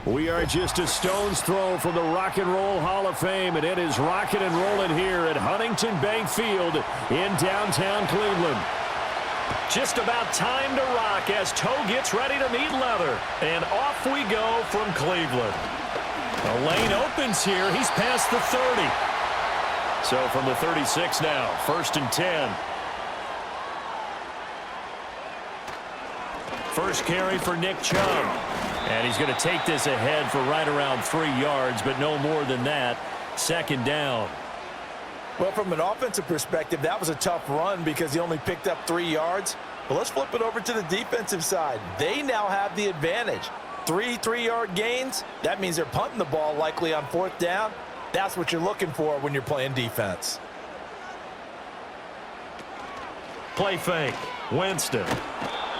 We are just a stone's throw from the Rock and Roll Hall of Fame, and it is rocking and rolling here at Huntington Bank Field in downtown Cleveland. Just about time to rock as toe gets ready to meet leather. And off we go from Cleveland. The lane opens here. He's past the 30. So from the 36 now, 1st and 10. First carry for Nick Chubb. And he's going to take this ahead for right around 3 yards, but no more than that. 2nd down. Well, from an offensive perspective, that was a tough run because he only picked up 3 yards. But let's flip it over to the defensive side. They now have the advantage. 3 3-yard gains. That means they're punting the ball likely on 4th down. That's what you're looking for when you're playing defense. Play fake. Winston.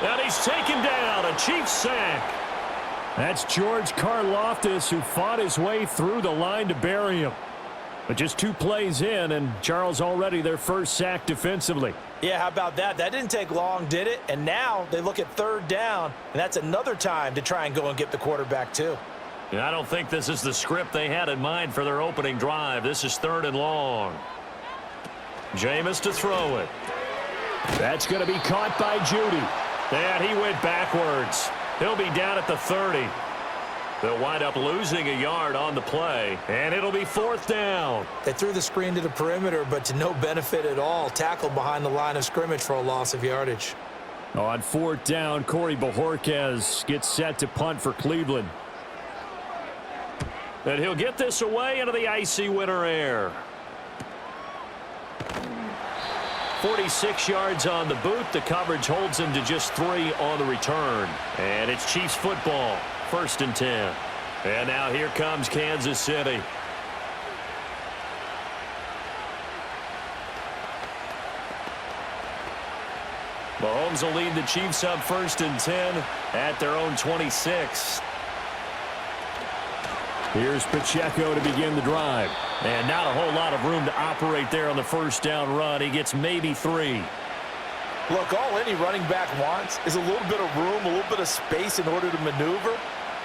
And he's taken down. A Chiefs sack. That's George Karlaftis, who fought his way through the line to bury him. But just 2 plays in, and Charles already their first sack defensively. Yeah, how about that? That didn't take long, did it? And now they look at 3rd down, and that's another time to try and go and get the quarterback too. I don't think this is the script they had in mind for their opening drive. This is 3rd and long. Jameis to throw it. That's going to be caught by Judy. And he went backwards. He'll be down at the 30. They'll wind up losing a yard on the play, and it'll be 4th down. They threw the screen to the perimeter, but to no benefit at all. Tackled behind the line of scrimmage for a loss of yardage. On 4th down, Corey Bojorquez gets set to punt for Cleveland. And he'll get this away into the icy winter air. 46 yards on the boot. The coverage holds him to just 3 on the return. And it's Chiefs football. 1st and 10. And now here comes Kansas City. Mahomes will lead the Chiefs up 1st and 10 at their own 26. Here's Pacheco to begin the drive. And not a whole lot of room to operate there on the 1st down run. He gets maybe 3. Look, all any running back wants is a little bit of room, a little bit of space in order to maneuver.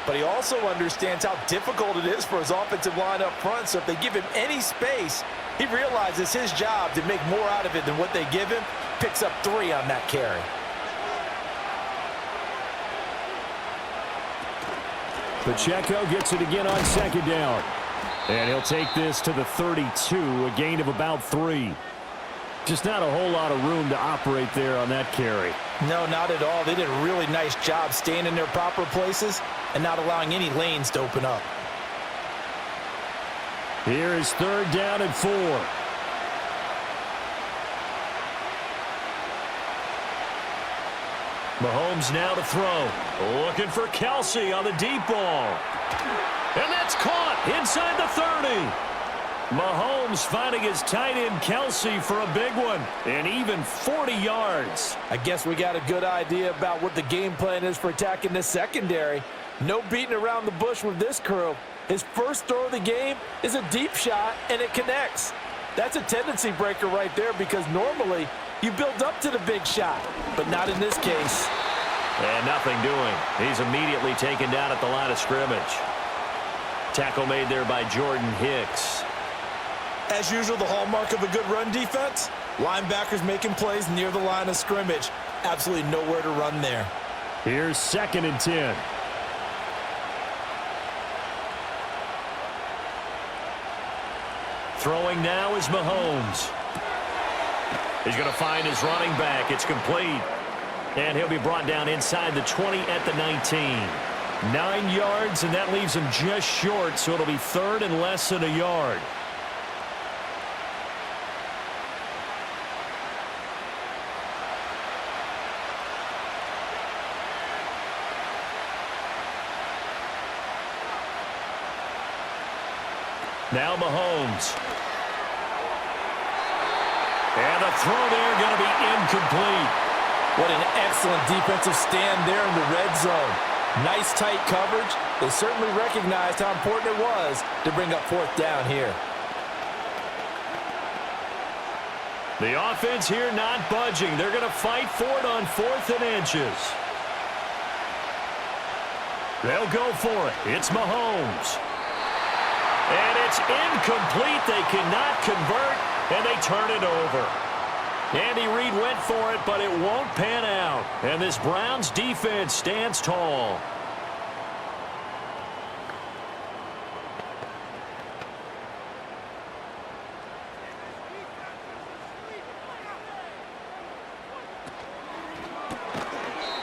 But he also understands how difficult it is for his offensive line up front. So if they give him any space, he realizes his job to make more out of it than what they give him. Picks up 3 on that carry. Pacheco gets it again on 2nd down. And he'll take this to the 32, a gain of about 3. Just not a whole lot of room to operate there on that carry. No, not at all. They did a really nice job staying in their proper places and not allowing any lanes to open up. Here is 3rd down and 4. Mahomes now to throw. Looking for Kelsey on the deep ball. And that's caught inside the 30. Mahomes finding his tight end Kelsey for a big one. And even 40 yards. I guess we got a good idea about what the game plan is for attacking this secondary. No beating around the bush with this crew. His first throw of the game is a deep shot, and it connects. That's a tendency breaker right there because normally you build up to the big shot, but not in this case. And nothing doing. He's immediately taken down at the line of scrimmage. Tackle made there by Jordan Hicks. As usual, the hallmark of a good run defense, linebackers making plays near the line of scrimmage. Absolutely nowhere to run there. Here's 2nd and 10. Throwing now is Mahomes. He's going to find his running back. It's complete. And he'll be brought down inside the 20 at the 19. 9 yards, and that leaves him just short, so it'll be 3rd and less than a yard. Now Mahomes. And the throw there going to be incomplete. What an excellent defensive stand there in the red zone. Nice tight coverage. They certainly recognized how important it was to bring up 4th down here. The offense here not budging. They're going to fight for it on 4th and inches. They'll go for it. It's Mahomes. And it's incomplete. They cannot convert, and they turn it over. Andy Reid went for it, but it won't pan out. And this Browns defense stands tall.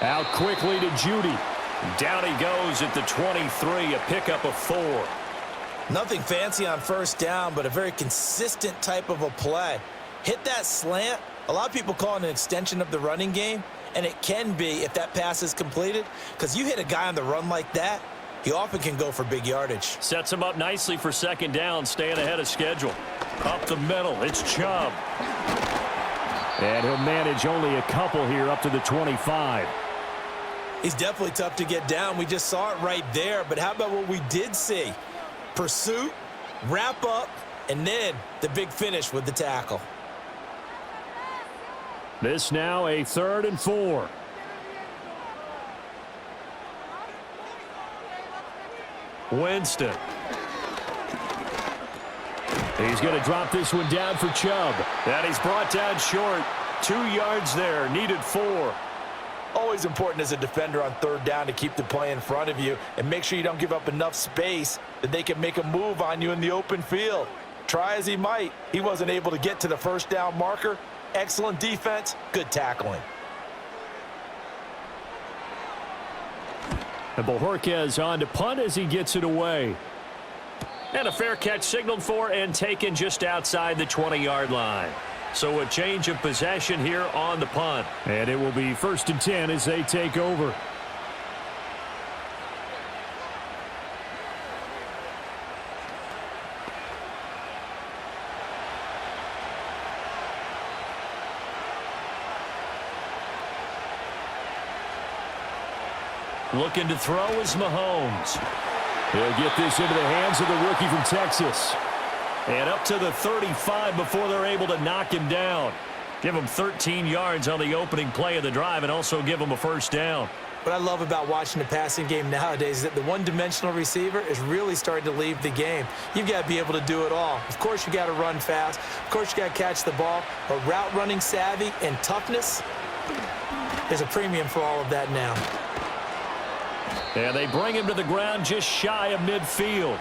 Out quickly to Judy. Down he goes at the 23, a pickup of 4. Nothing fancy on first down, but a very consistent type of a play. Hit that slant. A lot of people call it an extension of the running game, and it can be if that pass is completed, because you hit a guy on the run like that, he often can go for big yardage. Sets him up nicely for second down, staying ahead of schedule. Up the middle, it's Chubb. And he'll manage only a couple here up to the 25. He's definitely tough to get down. We just saw it right there, but how about what we did see? Pursuit, wrap up, and then the big finish with the tackle. This now a 3rd and 4. Winston. He's going to drop this one down for Chubb. That he's brought down short. 2 yards there, needed 4. Always important as a defender on 3rd down to keep the play in front of you and make sure you don't give up enough space that they can make a move on you in the open field. Try as he might, he wasn't able to get to the first down marker. Excellent defense, good tackling. And Bojorquez on to punt as he gets it away. And a fair catch signaled for and taken just outside the 20-yard line. So a change of possession here on the punt. And it will be 1st and 10 as they take over. Looking to throw is Mahomes. He'll get this into the hands of the rookie from Texas. And up to the 35 before they're able to knock him down. Give him 13 yards on the opening play of the drive and also give him a first down. What I love about watching the passing game nowadays is that the one-dimensional receiver is really starting to leave the game. You've got to be able to do it all. Of course, you got to run fast. Of course, you got to catch the ball. But route running savvy and toughness, there's a premium for all of that now. And they bring him to the ground just shy of midfield.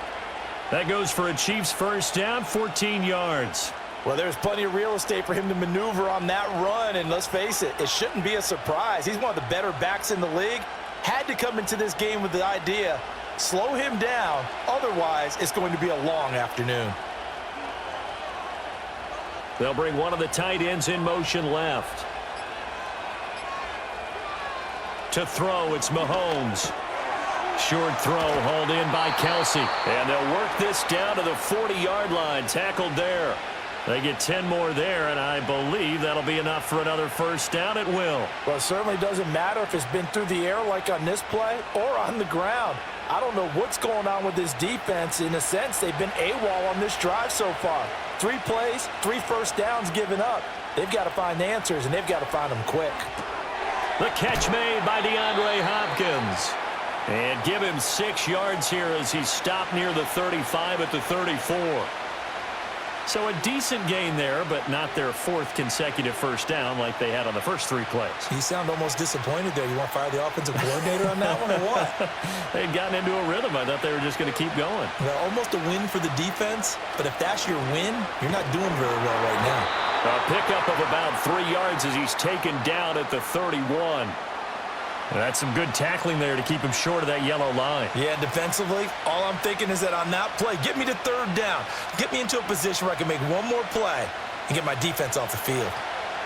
That goes for a Chiefs first down, 14 yards. Well, there's plenty of real estate for him to maneuver on that run, and let's face it, it shouldn't be a surprise. He's one of the better backs in the league. Had to come into this game with the idea, slow him down, otherwise it's going to be a long afternoon. They'll bring one of the tight ends in motion left. To throw, it's Mahomes. Short throw hauled in by Kelsey. And they'll work this down to the 40-yard line. Tackled there. They get 10 more there, and I believe that'll be enough for another first down. It will. Well, it certainly doesn't matter if it's been through the air like on this play or on the ground. I don't know what's going on with this defense. In a sense, they've been AWOL on this drive so far. 3 plays, 3 first downs given up. They've got to find answers, and they've got to find them quick. The catch made by DeAndre Hopkins. And give him 6 yards here as he stopped near the 35 at the 34. So a decent gain there, but not their 4th consecutive first down like they had on the first 3 plays. You sound almost disappointed there. You want to fire the offensive coordinator on that one or what? They'd gotten into a rhythm. I thought they were just going to keep going. Well, almost a win for the defense, but if that's your win, you're not doing very well right now. A pickup of about 3 yards as he's taken down at the 31. That's some good tackling there to keep him short of that yellow line. Yeah, defensively, all I'm thinking is that on that play, get me to 3rd down. Get me into a position where I can make one more play and get my defense off the field.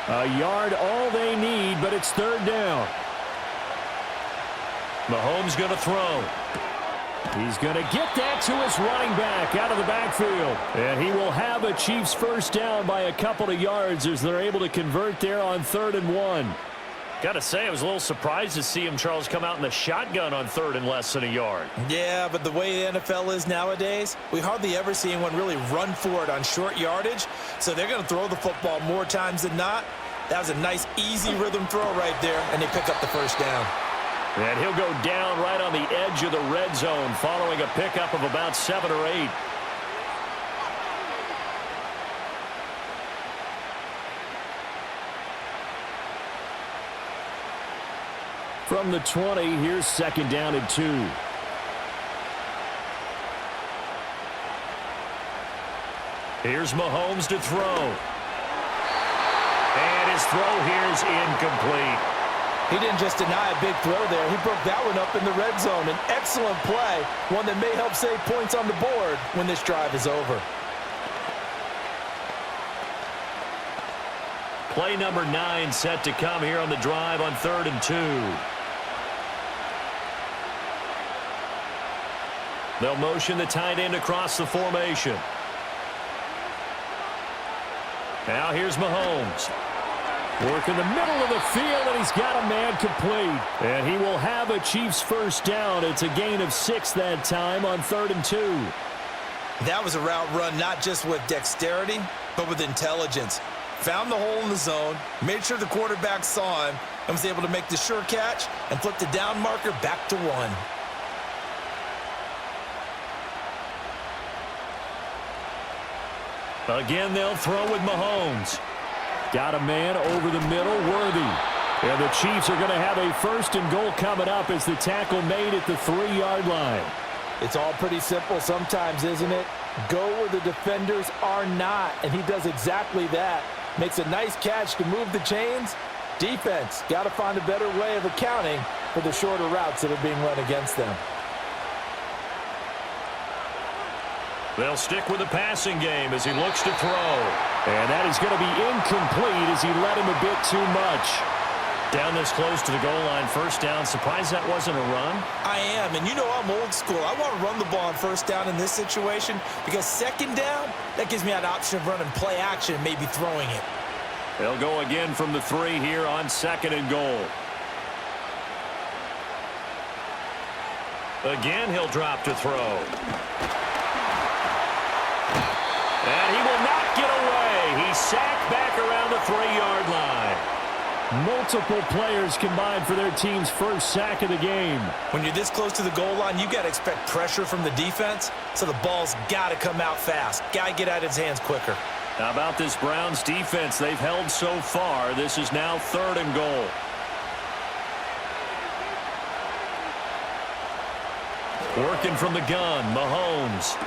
A yard all they need, but it's 3rd down. Mahomes going to throw. He's going to get that to his running back out of the backfield. And he will have a Chiefs first down by a couple of yards as they're able to convert there on 3rd and 1. Got to say, I was a little surprised to see him, Charles, come out in the shotgun on 3rd and less than a yard. Yeah, but the way the NFL is nowadays, we hardly ever see anyone really run for it on short yardage. So they're going to throw the football more times than not. That was a nice, easy rhythm throw right there, and they pick up the first down. And he'll go down right on the edge of the red zone following a pickup of about 7 or 8. From the 20, here's 2nd down and 2. Here's Mahomes to throw. And his throw here is incomplete. He didn't just deny a big throw there. He broke that one up in the red zone. An excellent play, one that may help save points on the board when this drive is over. Play number 9 set to come here on the drive on 3rd and 2. They'll motion the tight end across the formation. Now here's Mahomes. Work in the middle of the field, and he's got a man complete. And he will have a Chiefs first down. It's a gain of 6 that time on 3rd and 2. That was a route run not just with dexterity, but with intelligence. Found the hole in the zone, made sure the quarterback saw him, and was able to make the sure catch and flip the down marker back to 1. Again, they'll throw with Mahomes. Got a man over the middle, Worthy. And the Chiefs are going to have a 1st and goal coming up as the tackle made at the 3-yard line. It's all pretty simple sometimes, isn't it? Go where the defenders are not, and he does exactly that. Makes a nice catch to move the chains. Defense, got to find a better way of accounting for the shorter routes that are being run against them. They'll stick with the passing game as he looks to throw. And that is going to be incomplete as he led him a bit too much. Down this close to the goal line, 1st down. Surprised that wasn't a run? I am, and you know I'm old school. I want to run the ball on 1st down in this situation because 2nd down, that gives me an option of running play action and maybe throwing it. They'll go again from the 3 here on 2nd and goal. Again, he'll drop to throw. And he will not get away. He's sacked back around the 3-yard line. Multiple players combined for their team's first sack of the game. When you're this close to the goal line, you got to expect pressure from the defense, so the ball's got to come out fast. Got to get out of his hands quicker. How about this Browns defense they've held so far? This is now 3rd and goal. Working from the gun, Mahomes.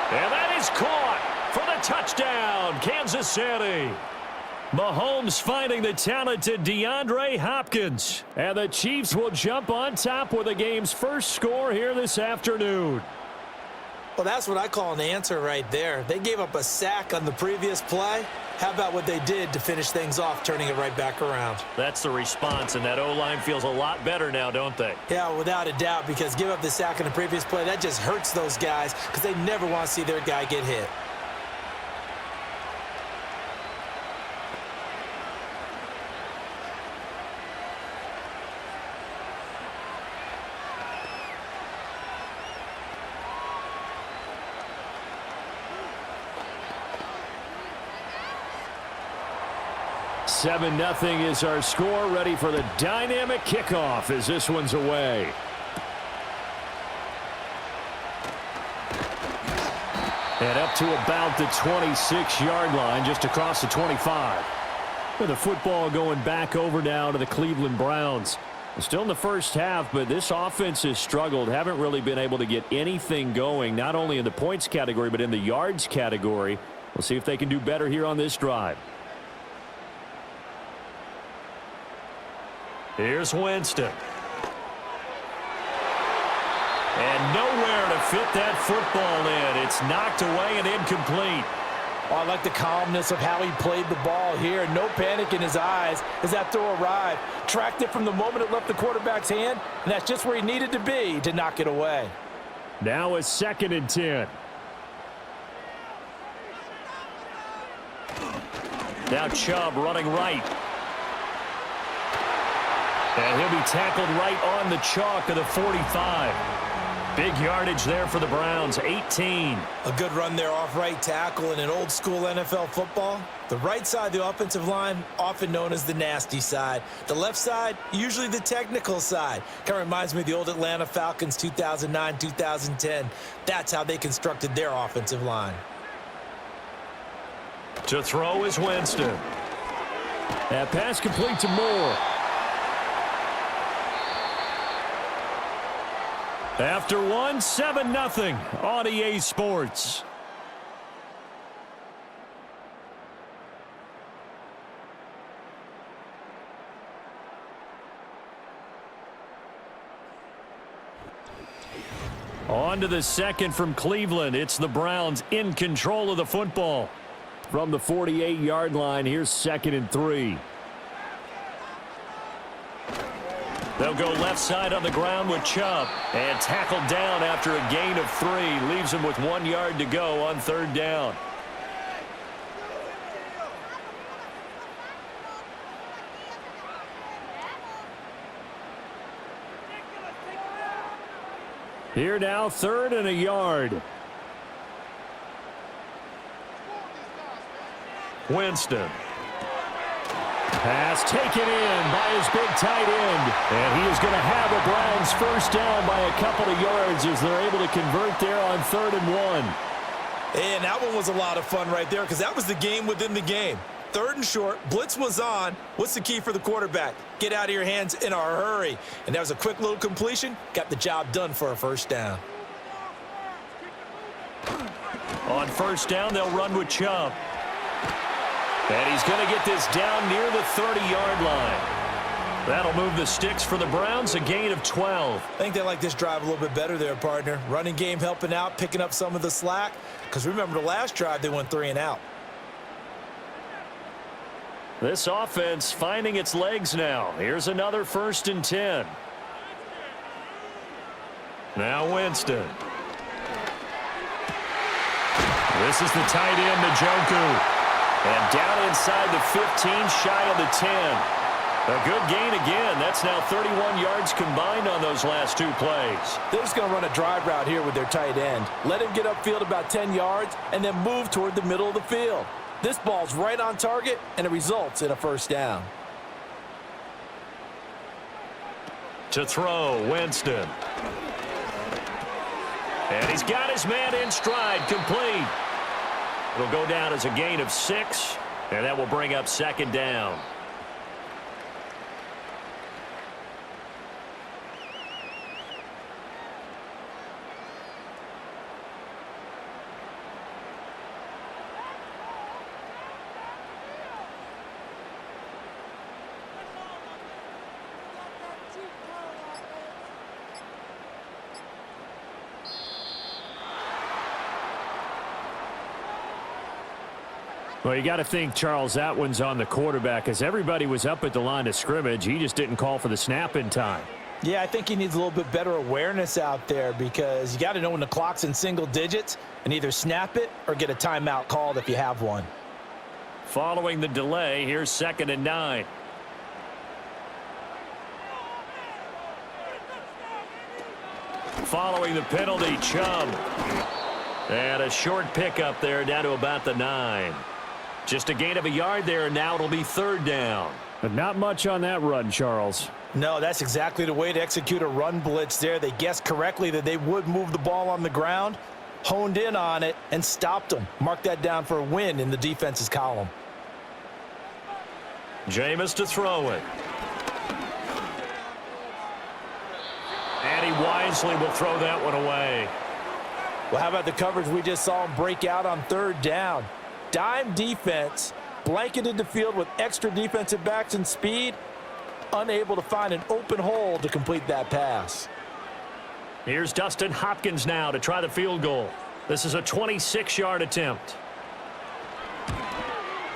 And that is caught for the touchdown, Kansas City. Mahomes finding the talented DeAndre Hopkins. And the Chiefs will jump on top with the game's first score here this afternoon. Well, that's what I call an answer right there. They gave up a sack on the previous play. How about what they did to finish things off, turning it right back around? That's the response, and that O-line feels a lot better now, don't they? Yeah, without a doubt, because give up the sack on the previous play, that just hurts those guys because they never want to see their guy get hit. Seven 0 is our score, ready for the dynamic kickoff as this one's away. And up to about the 26-yard line, just across the 25. With the football going back over now to the Cleveland Browns. Still in the first half, but this offense has struggled. Haven't really been able to get anything going, not only in the points category, but in the yards category. We'll see if they can do better here on this drive. Here's Winston. And nowhere to fit that football in. It's knocked away and incomplete. Oh, I like the calmness of how he played the ball here. No panic in his eyes as that throw arrived. Tracked it from the moment it left the quarterback's hand, and that's just where he needed to be to knock it away. Now a 2nd and 10. Now Chubb running right. And he'll be tackled right on the chalk of the 45. Big yardage there for the Browns, 18. A good run there off right tackle in an old school NFL football. The right side of the offensive line, often known as the nasty side. The left side, usually the technical side. Kind of reminds me of the old Atlanta Falcons 2009, 2010. That's how they constructed their offensive line. To throw is Winston. That pass complete to Moore. After one, 7-0 on EA Sports. On to the second from Cleveland. It's the Browns in control of the football. From the 48-yard line, here's 2nd and 3. They'll go left side on the ground with Chubb. And tackled down after a gain of 3. Leaves him with 1 yard to go on 3rd down. Here now, 3rd and a yard. Winston. Pass taken in by his big tight end. And he is going to have a Browns first down by a couple of yards as they're able to convert there on 3rd and 1. And that one was a lot of fun right there because that was the game within the game. 3rd and short, blitz was on. What's the key for the quarterback? Get out of your hands in a hurry. And that was a quick little completion. Got the job done for a first down. On 1st down, they'll run with Chubb. And he's going to get this down near the 30-yard line. That'll move the sticks for the Browns, a gain of 12. I think they like this drive a little bit better there, partner. Running game helping out, picking up some of the slack. Because remember, the last drive, they went 3 and out. This offense finding its legs now. Here's another 1st and 10. Now Winston. This is the tight end, Njoku. And down inside the 15, shy of the 10. A good gain again. That's now 31 yards combined on those last 2 plays. They're just going to run a drive route here with their tight end. Let him get upfield about 10 yards and then move toward the middle of the field. This ball's right on target, and it results in a first down. To throw, Winston. And he's got his man in stride, complete. It'll go down as a gain of 6, and that will bring up 2nd down. Well, you got to think, Charles, that one's on the quarterback as everybody was up at the line of scrimmage. He just didn't call for the snap in time. Yeah, I think he needs a little bit better awareness out there because you got to know when the clock's in single digits and either snap it or get a timeout called if you have one. Following the delay, here's 2nd and 9. Following the penalty, Chubb. And a short pickup there down to about the 9. Just a gain of a yard there, and now it'll be 3rd down. But not much on that run, Charles. No, that's exactly the way to execute a run blitz there. They guessed correctly that they would move the ball on the ground, honed in on it, and stopped them. Mark that down for a win in the defense's column. Jameis to throw it. And he wisely will throw that one away. Well, how about the coverage we just saw him break out on 3rd down? Dime defense, blanketed the field with extra defensive backs and speed, unable to find an open hole to complete that pass. Here's Dustin Hopkins now to try the field goal. This is a 26-yard attempt.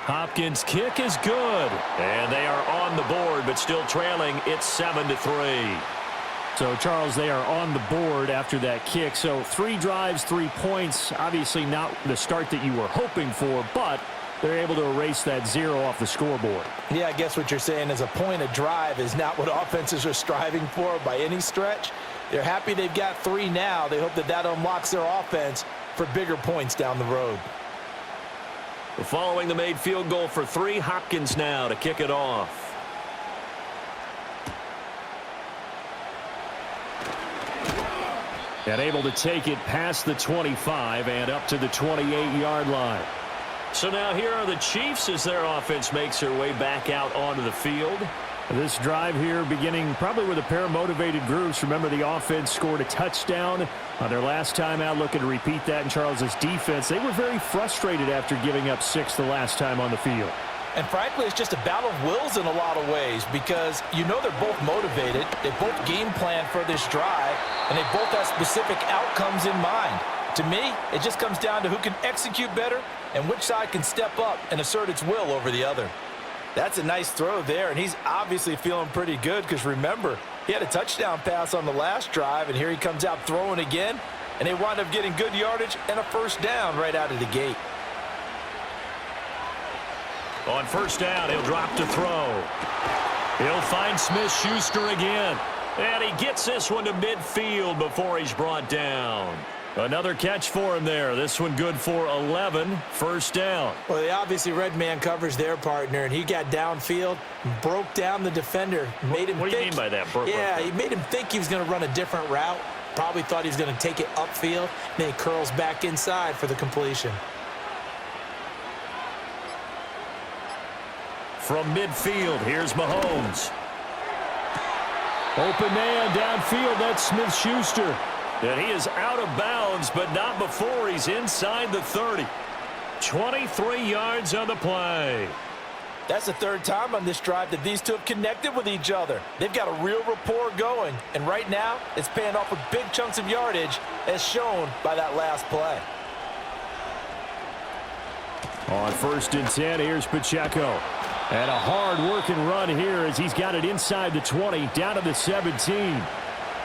Hopkins' kick is good. And they are on the board, but still trailing. It's 7-3. So, Charles, they are on the board after that kick. So 3 drives, 3 points. Obviously not the start that you were hoping for, but they're able to erase that 0 off the scoreboard. Yeah, I guess what you're saying is a point a drive is not what offenses are striving for by any stretch. They're happy they've got 3 now. They hope that that unlocks their offense for bigger points down the road. Following the made field goal for 3, Hopkins now to kick it off. And able to take it past the 25 and up to the 28-yard line. So now here are the Chiefs as their offense makes their way back out onto the field. This drive here beginning probably with a pair of motivated groups. Remember, the offense scored a touchdown on their last time out, looking to repeat that in Charles's defense. They were very frustrated after giving up 6 the last time on the field. And frankly, it's just a battle of wills in a lot of ways because you know they're both motivated. They both game plan for this drive, and they both have specific outcomes in mind. To me, it just comes down to who can execute better and which side can step up and assert its will over the other. That's a nice throw there, and he's obviously feeling pretty good because, remember, he had a touchdown pass on the last drive, and here he comes out throwing again, and they wind up getting good yardage and a first down right out of the gate. On first down, he'll drop to throw. He'll find Smith-Schuster again, and he gets this one to midfield before he's brought down. Another catch for him there. This one good for 11. First down. Well, they obviously red man covers their partner, and he got downfield, broke down the defender, made him What do you mean by that? He made him think he was going to run a different route. Probably thought he was going to take it upfield. Then he curls back inside for the completion. From midfield, here's Mahomes. Open man downfield. That's Smith-Schuster. And he is out of bounds, but not before he's inside the 30. 23 yards on the play. That's the 3rd time on this drive that these two have connected with each other. They've got a real rapport going, and right now it's paying off with big chunks of yardage as shown by that last play. On 1st and 10, here's Pacheco. And a hard-working run here as he's got it inside the 20, down to the 17.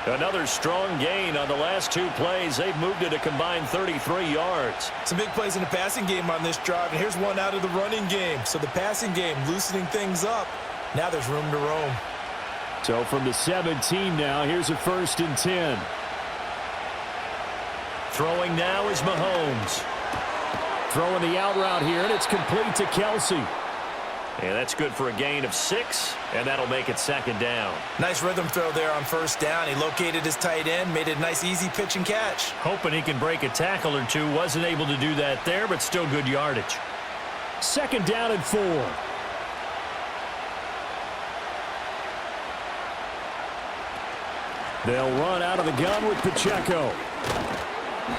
Another strong gain on the last 2 plays. They've moved it a combined 33 yards. Some big plays in the passing game on this drive, and here's one out of the running game. So the passing game loosening things up. Now there's room to roam. So from the 17 now, here's a 1st and 10. Throwing now is Mahomes. Throwing the out route here, and it's complete to Kelsey. And that's good for a gain of 6, and that'll make it 2nd down. Nice rhythm throw there on 1st down. He located his tight end, made it a nice, easy pitch and catch. Hoping he can break a tackle or 2. Wasn't able to do that there, but still good yardage. 2nd down and 4. They'll run out of the gun with Pacheco.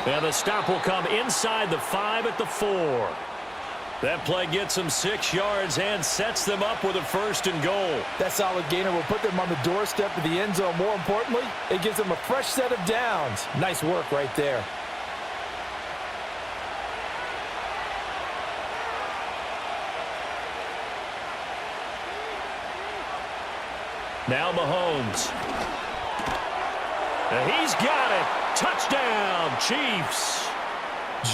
And the stop will come inside the 5 at the 4. That play gets them 6 yards and sets them up with a 1st and goal. That solid gainer will put them on the doorstep of the end zone. More importantly, it gives them a fresh set of downs. Nice work right there. Now Mahomes. And he's got it. Touchdown, Chiefs.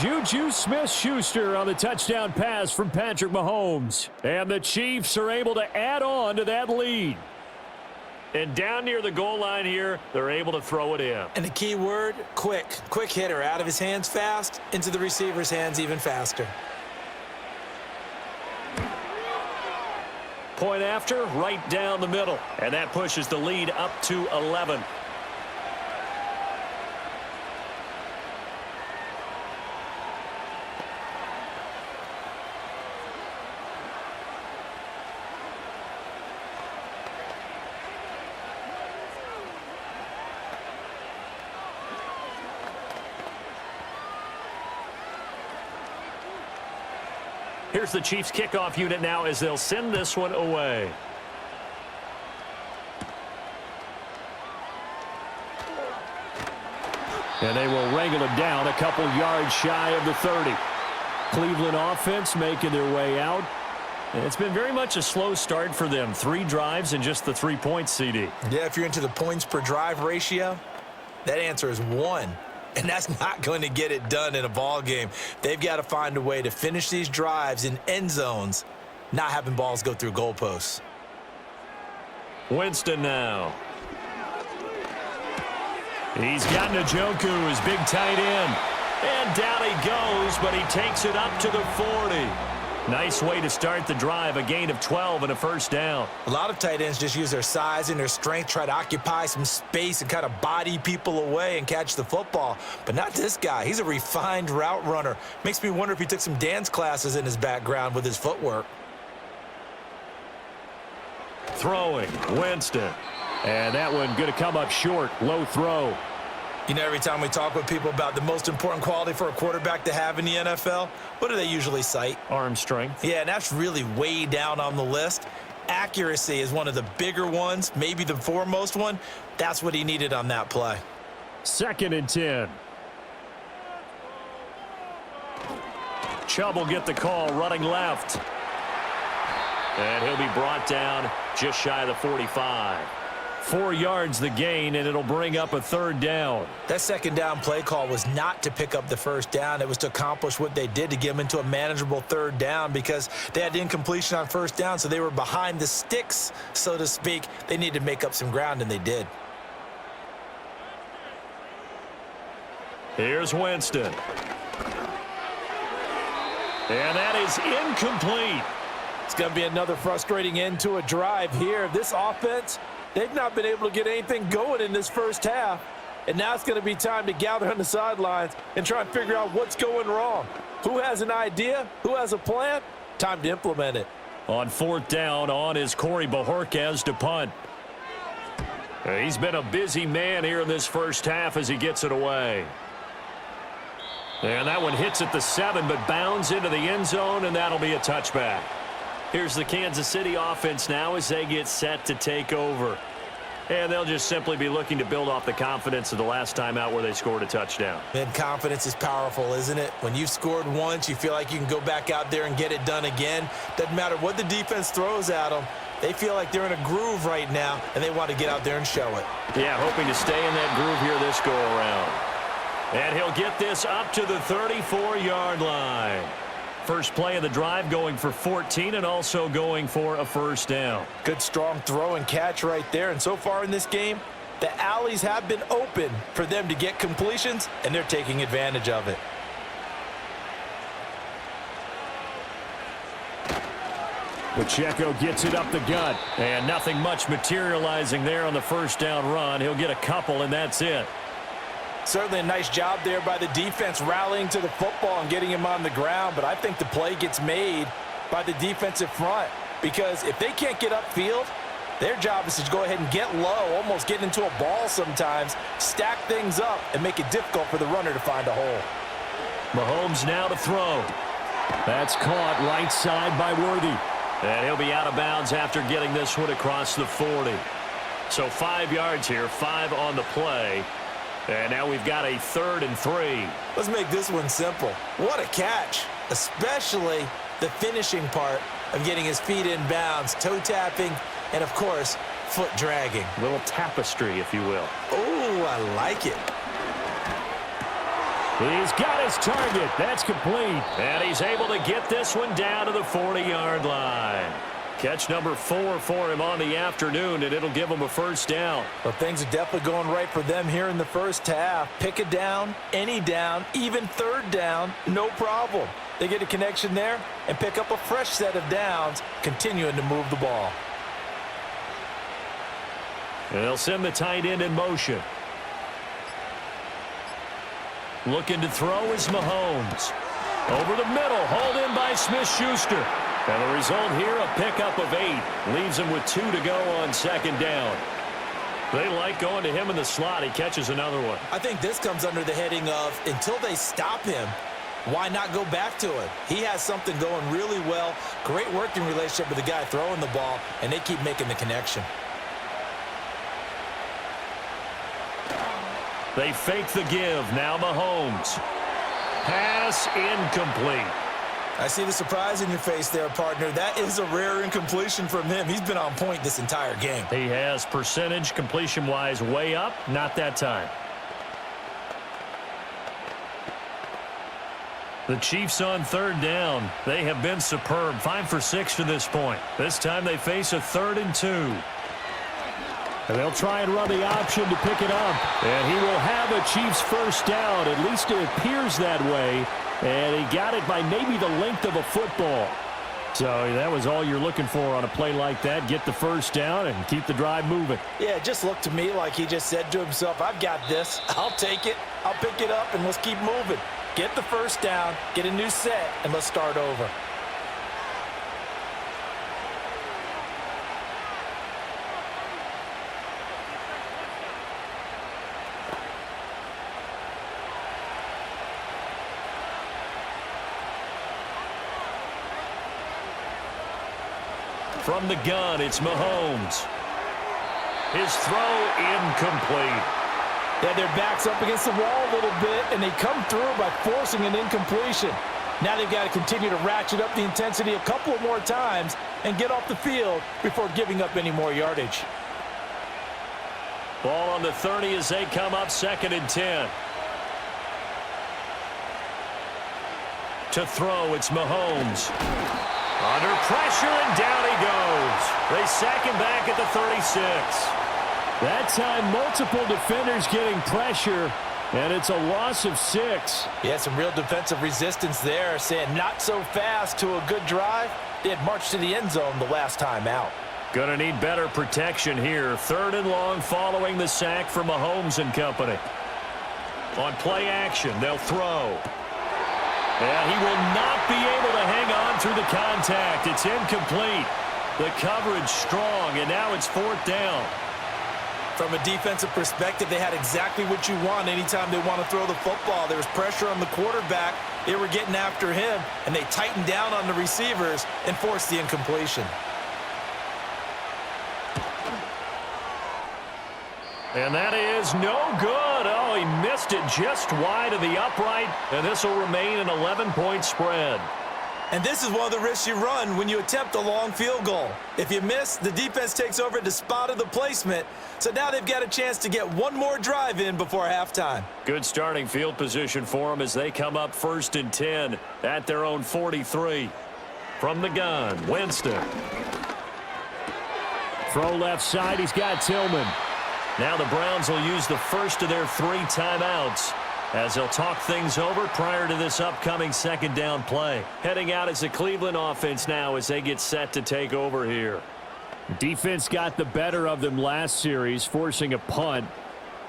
Juju Smith-Schuster on the touchdown pass from Patrick Mahomes. And the Chiefs are able to add on to that lead. And down near the goal line here, they're able to throw it in. And the key word, quick. Quick hitter, out of his hands fast, into the receiver's hands even faster. Point after, right down the middle. And that pushes the lead up to 11. Here's the Chiefs kickoff unit now as they'll send this one away. And they will wrangle it down a couple yards shy of the 30. Cleveland offense making their way out. And it's been very much a slow start for them. 3 drives and just the 3 points, CD. Yeah, if you're into the points per drive ratio, that answer is 1. And that's not going to get it done in a ball game. They've got to find a way to finish these drives in end zones, not having balls go through goalposts. Winston now. He's got Njoku, his big tight end. And down he goes, but he takes it up to the 40. Nice way to start the drive, a gain of 12 and a first down. A lot of tight ends just use their size and their strength, try to occupy some space and kind of body people away and catch the football. But not this guy. He's a refined route runner. Makes me wonder if he took some dance classes in his background with his footwork. Throwing, Winston. And that one going to come up short, low throw. You know, every time we talk with people about the most important quality for a quarterback to have in the NFL, what do they usually cite? Arm strength. Yeah, and that's really way down on the list. Accuracy is one of the bigger ones, maybe the foremost one. That's what he needed on that play. 2nd and 10. Chubb will get the call, running left. And he'll be brought down just shy of the 45. 4 yards the gain, and it'll bring up a 3rd down. That 2nd down play call was not to pick up the 1st down. It was to accomplish what they did to get them into a manageable 3rd down because they had incompletion on 1st down, so they were behind the sticks, so to speak. They needed to make up some ground, and they did. Here's Winston. And that is incomplete. It's going to be another frustrating end to a drive here. This offense, they've not been able to get anything going in this first half. And now it's going to be time to gather on the sidelines and try and figure out what's going wrong. Who has an idea? Who has a plan? Time to implement it. On 4th down, on is Corey Bojorquez to punt. He's been a busy man here in this first half as he gets it away. And that one hits at the 7, but bounds into the end zone, and that'll be a touchback. Here's the Kansas City offense now as they get set to take over. And they'll just simply be looking to build off the confidence of the last time out where they scored a touchdown. And confidence is powerful, isn't it? When you've scored once, you feel like you can go back out there and get it done again. Doesn't matter what the defense throws at them. They feel like they're in a groove right now, and they want to get out there and show it. Yeah, hoping to stay in that groove here this go-around. And he'll get this up to the 34-yard line. First play of the drive going for 14 and also going for a first down. Good strong throw and catch right there. And so far in this game, the alleys have been open for them to get completions, and they're taking advantage of it. Pacheco gets it up the gut. And nothing much materializing there on the first down run. He'll get a couple, and that's it. Certainly a nice job there by the defense rallying to the football and getting him on the ground, but I think the play gets made by the defensive front because if they can't get upfield, their job is to go ahead and get low, almost get into a ball sometimes, stack things up, and make it difficult for the runner to find a hole. Mahomes now to throw. That's caught right side by Worthy. And he'll be out of bounds after getting this one across the 40. So 5 yards here, 5 on the play. And now we've got a 3rd and 3. Let's make this one simple. What a catch, especially the finishing part of getting his feet in bounds, toe tapping, and, of course, foot dragging. A little tapestry, if you will. Oh, I like it. He's got his target. That's complete. And he's able to get this one down to the 40-yard line. Catch number 4 for him on the afternoon, and it'll give him a first down. Well, things are definitely going right for them here in the first half. Pick a down, any down, even 3rd down, no problem. They get a connection there and pick up a fresh set of downs, continuing to move the ball. And they'll send the tight end in motion. Looking to throw is Mahomes. Over the middle, hauled in by Smith-Schuster. And the result here, a pickup of 8. Leaves him with 2 to go on 2nd down. They like going to him in the slot. He catches another one. I think this comes under the heading of until they stop him, why not go back to it? He has something going really well. Great working relationship with the guy throwing the ball, and they keep making the connection. They fake the give. Now Mahomes. Pass incomplete. I see the surprise in your face there, partner. That is a rare incompletion from him. He's been on point this entire game. He has percentage completion-wise way up. Not that time. The Chiefs on 3rd down. They have been superb. 5 for 6 to this point. This time they face a 3rd and 2. And they'll try and run the option to pick it up. And he will have a Chiefs first down. At least it appears that way. And he got it by maybe the length of a football. So that was all you're looking for on a play like that. Get the first down and keep the drive moving. Yeah, it just looked to me like he just said to himself, I've got this. I'll take it. I'll pick it up, and let's keep moving. Get the first down, get a new set, and let's start over. From the gun, it's Mahomes. His throw incomplete. Yeah, their back's up against the wall a little bit, and they come through by forcing an incompletion. Now they've got to continue to ratchet up the intensity a couple more times and get off the field before giving up any more yardage. Ball on the 30 as they come up 2nd and 10. To throw, it's Mahomes. Under pressure, and down he goes. They sack him back at the 36. That time, multiple defenders getting pressure, and it's a loss of 6. Yeah, some real defensive resistance there, saying not so fast to a good drive. They had marched to the end zone the last time out. Gonna need better protection here. 3rd and long following the sack from Mahomes and company. On play action, they'll throw. And he will not be able to hang on through the contact. It's incomplete. The coverage strong, and now it's 4th down. From a defensive perspective, they had exactly what you want anytime they want to throw the football. There was pressure on the quarterback. They were getting after him, and they tightened down on the receivers and forced the incompletion. And that is no good. Oh, he missed it just wide of the upright, and this will remain an 11-point spread. And this is one of the risks you run when you attempt a long field goal. If you miss, the defense takes over at the spot of the placement, so now they've got a chance to get one more drive in before halftime. Good starting field position for them as they come up 1st and 10 at their own 43. From the gun, Winston. Throw left side, he's got Tillman. Now the Browns will use the first of their 3 timeouts as they'll talk things over prior to this upcoming 2nd down play. Heading out is the Cleveland offense now as they get set to take over here. Defense got the better of them last series, forcing a punt.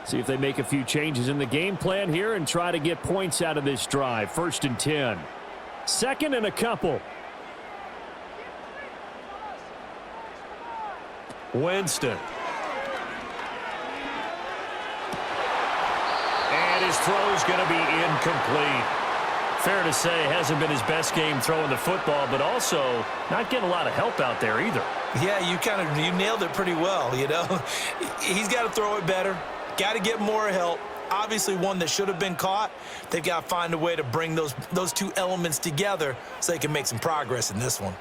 See if they make a few changes in the game plan here and try to get points out of this drive. 1st and 10. 2nd and a couple. Winston. And his throw's going to be incomplete. Fair to say, hasn't been his best game throwing the football, but also not getting a lot of help out there either. Yeah, you nailed it pretty well, you know. He's got to throw it better, got to get more help. Obviously one that should have been caught. They've got to find a way to bring those 2 elements together so they can make some progress in this one.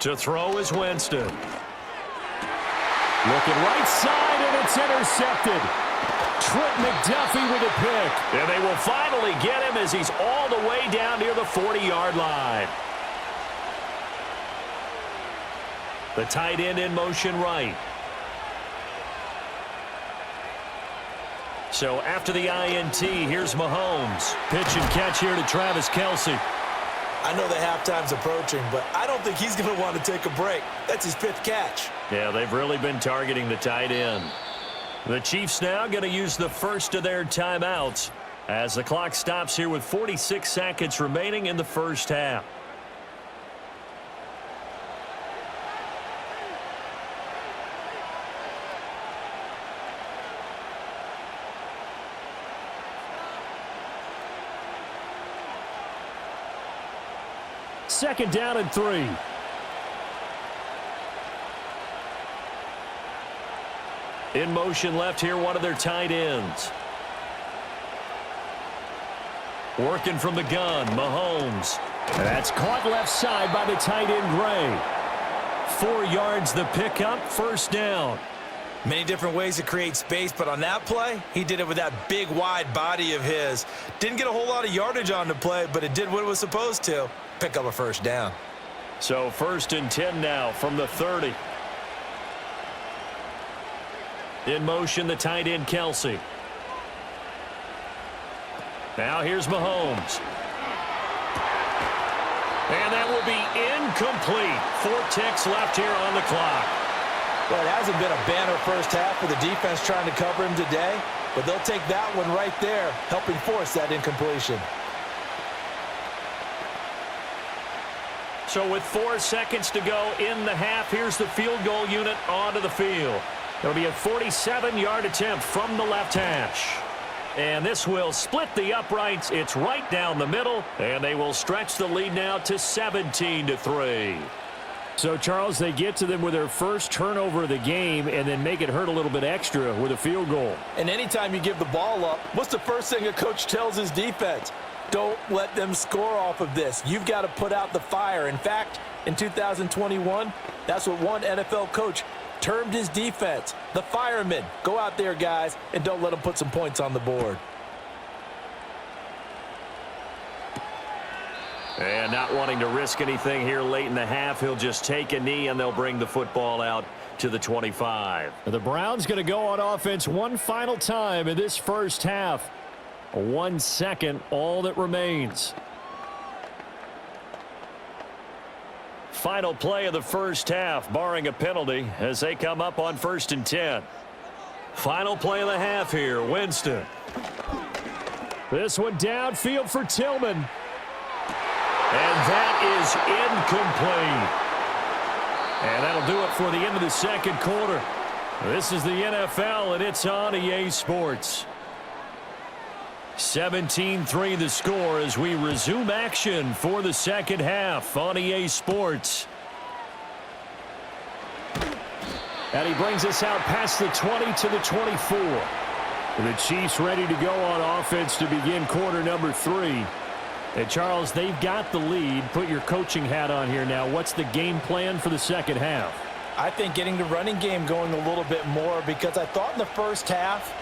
To throw is Winston. Looking right side, and it's intercepted. Trent McDuffie with a pick. And they will finally get him as he's all the way down near the 40-yard line. The tight end in motion right. So after the INT, here's Mahomes. Pitch and catch here to Travis Kelce. I know the halftime's approaching, but I don't think he's going to want to take a break. That's his 5th catch. Yeah, they've really been targeting the tight end. The Chiefs now going to use the first of their timeouts as the clock stops here with 46 seconds remaining in the first half. Second down and 3. In motion left here, one of their tight ends. Working from the gun, Mahomes. And that's caught left side by the tight end, Gray. 4 yards the pickup, 1st down. Many different ways to create space, but on that play, he did it with that big, wide body of his. Didn't get a whole lot of yardage on the play, but it did what it was supposed to. Pick up a 1st down. So 1st and 10 now from the 30. In motion, the tight end, Kelsey. Now here's Mahomes. And that will be incomplete. 4 ticks left here on the clock. Well, it hasn't been a banner first half for the defense trying to cover him today, but they'll take that one right there, helping force that incompletion. So with 4 seconds to go in the half, here's the field goal unit onto the field. It'll be a 47-yard attempt from the left hash. And this will split the uprights. It's right down the middle, and they will stretch the lead now to 17-3. So, Charles, they get to them with their first turnover of the game and then make it hurt a little bit extra with a field goal. And anytime you give the ball up, what's the first thing a coach tells his defense? Don't let them score off of this. You've got to put out the fire. In fact, in 2021, that's what one NFL coach termed his defense, the firemen. Go out there, guys, and don't let them put some points on the board. And not wanting to risk anything here late in the half, he'll just take a knee, and they'll bring the football out to the 25. The Browns going to go on offense one final time in this first half. 1 second, all that remains. Final play of the first half, barring a penalty, as they come up on 1st and 10. Final play of the half here, Winston. This one downfield for Tillman. And that is incomplete. And that'll do it for the end of the second quarter. This is the NFL, and it's on EA Sports. 17-3 the score as we resume action for the second half on EA Sports. And he brings us out past the 20 to the 24. And the Chiefs ready to go on offense to begin quarter number 3. And, Charles, they've got the lead. Put your coaching hat on here now. What's the game plan for the second half? I think getting the running game going a little bit more, because I thought in the first half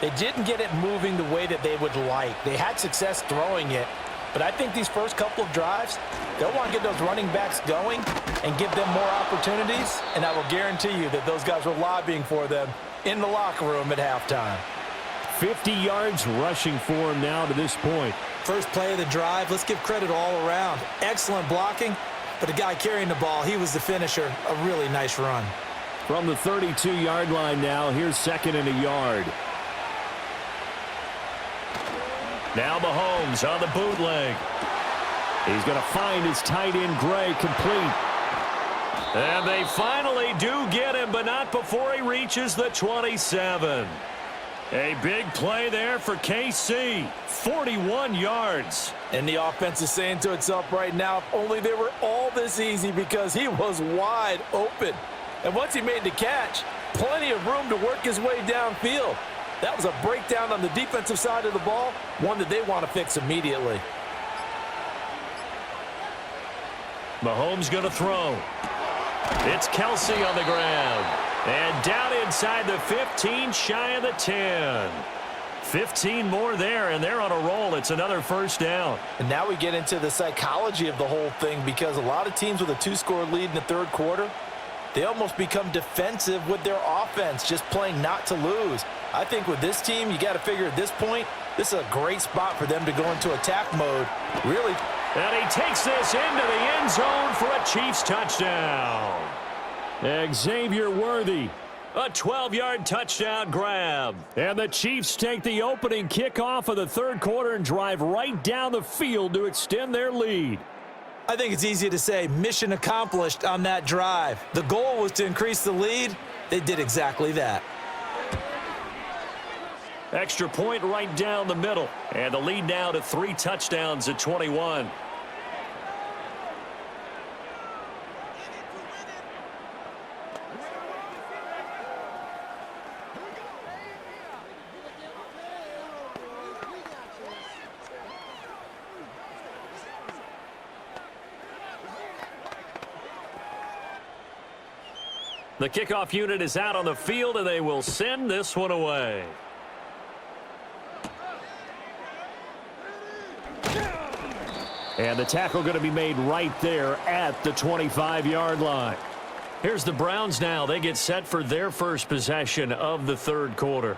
they didn't get it moving the way that they would like. They had success throwing it, but I think these first couple of drives, they'll want to get those running backs going and give them more opportunities, and I will guarantee you that those guys were lobbying for them in the locker room at halftime. 50 yards rushing for him now to this point. First play of the drive, let's give credit all around. Excellent blocking, but the guy carrying the ball, he was the finisher. A really nice run. From the 32-yard line now, here's 2nd and a yard. Now Mahomes on the bootleg. He's going to find his tight end, Gray, complete. And they finally do get him, but not before he reaches the 27. A big play there for KC. 41 yards. And the offense is saying to itself right now, if only they were all this easy, because he was wide open. And once he made the catch, plenty of room to work his way downfield. That was a breakdown on the defensive side of the ball, one that they want to fix immediately. Mahomes going to throw. It's Kelsey on the ground. And down inside the 15, shy of the 10. 15 more there, and they're on a roll. It's another first down. And now we get into the psychology of the whole thing, because a lot of teams with a 2-score lead in the third quarter, they almost become defensive with their offense, just playing not to lose. I think with this team, you got to figure at this point, this is a great spot for them to go into attack mode. Really. And he takes this into the end zone for a Chiefs touchdown. Xavier Worthy. A 12-yard touchdown grab. And the Chiefs take the opening kickoff of the third quarter and drive right down the field to extend their lead. I think it's easy to say mission accomplished on that drive. The goal was to increase the lead. They did exactly that. Extra point right down the middle. And the lead now to 3 touchdowns at 21. The kickoff unit is out on the field, and they will send this one away. And the tackle going to be made right there at the 25-yard line. Here's the Browns now. They get set for their first possession of the third quarter.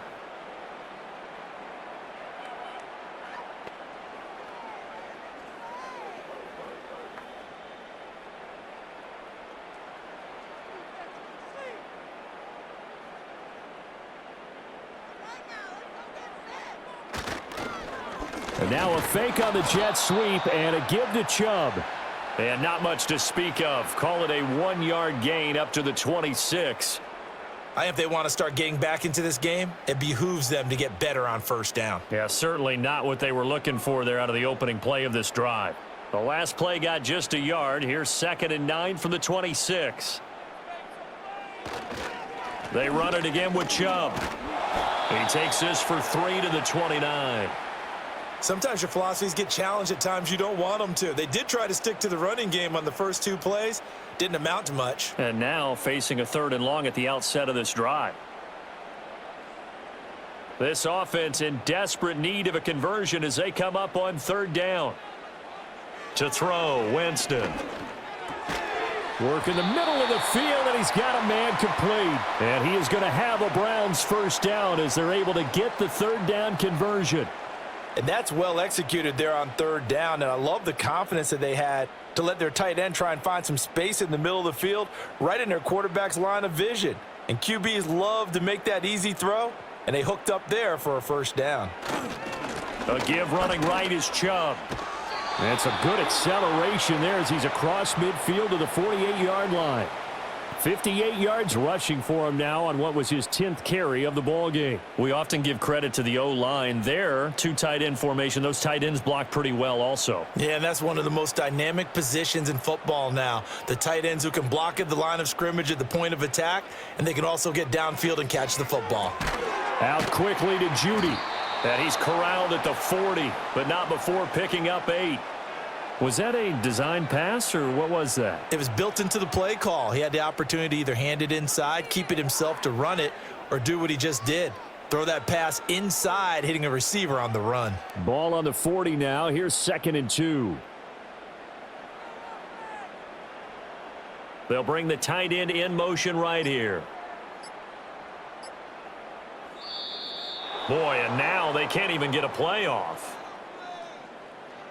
And now a fake on the jet sweep and a give to Chubb. And not much to speak of. Call it a 1-yard gain up to the 26. I think if they want to start getting back into this game, it behooves them to get better on first down. Yeah, certainly not what they were looking for there out of the opening play of this drive. The last play got just a yard. Here's 2nd and 9 from the 26. They run it again with Chubb. He takes this for 3 to the 29. Sometimes your philosophies get challenged at times you don't want them to. They did try to stick to the running game on the first 2 plays. Didn't amount to much. And now facing a 3rd and long at the outset of this drive. This offense in desperate need of a conversion as they come up on 3rd down. To throw, Winston. Work in the middle of the field, and he's got a man complete. And he is going to have a Browns first down as they're able to get the 3rd down conversion. And that's well executed there on 3rd down. And I love the confidence that they had to let their tight end try and find some space in the middle of the field, right in their quarterback's line of vision. And QBs love to make that easy throw, and they hooked up there for a first down. A give running right is Chubb. That's a good acceleration there as he's across midfield to the 48-yard line. 58 yards rushing for him now on what was his 10th carry of the ball game. We often give credit to the O-line there. 2 tight end formation. Those tight ends block pretty well also. Yeah, and that's one of the most dynamic positions in football now. The tight ends who can block at the line of scrimmage at the point of attack, and they can also get downfield and catch the football. Out quickly to Judy. And he's corralled at the 40, but not before picking up 8. Was that a design pass, or what was that? It was built into the play call. He had the opportunity to either hand it inside, keep it himself to run it, or do what he just did. Throw that pass inside, hitting a receiver on the run. Ball on the 40 now. Here's 2nd and 2. They'll bring the tight end in motion right here. Boy, and now they can't even get a play off.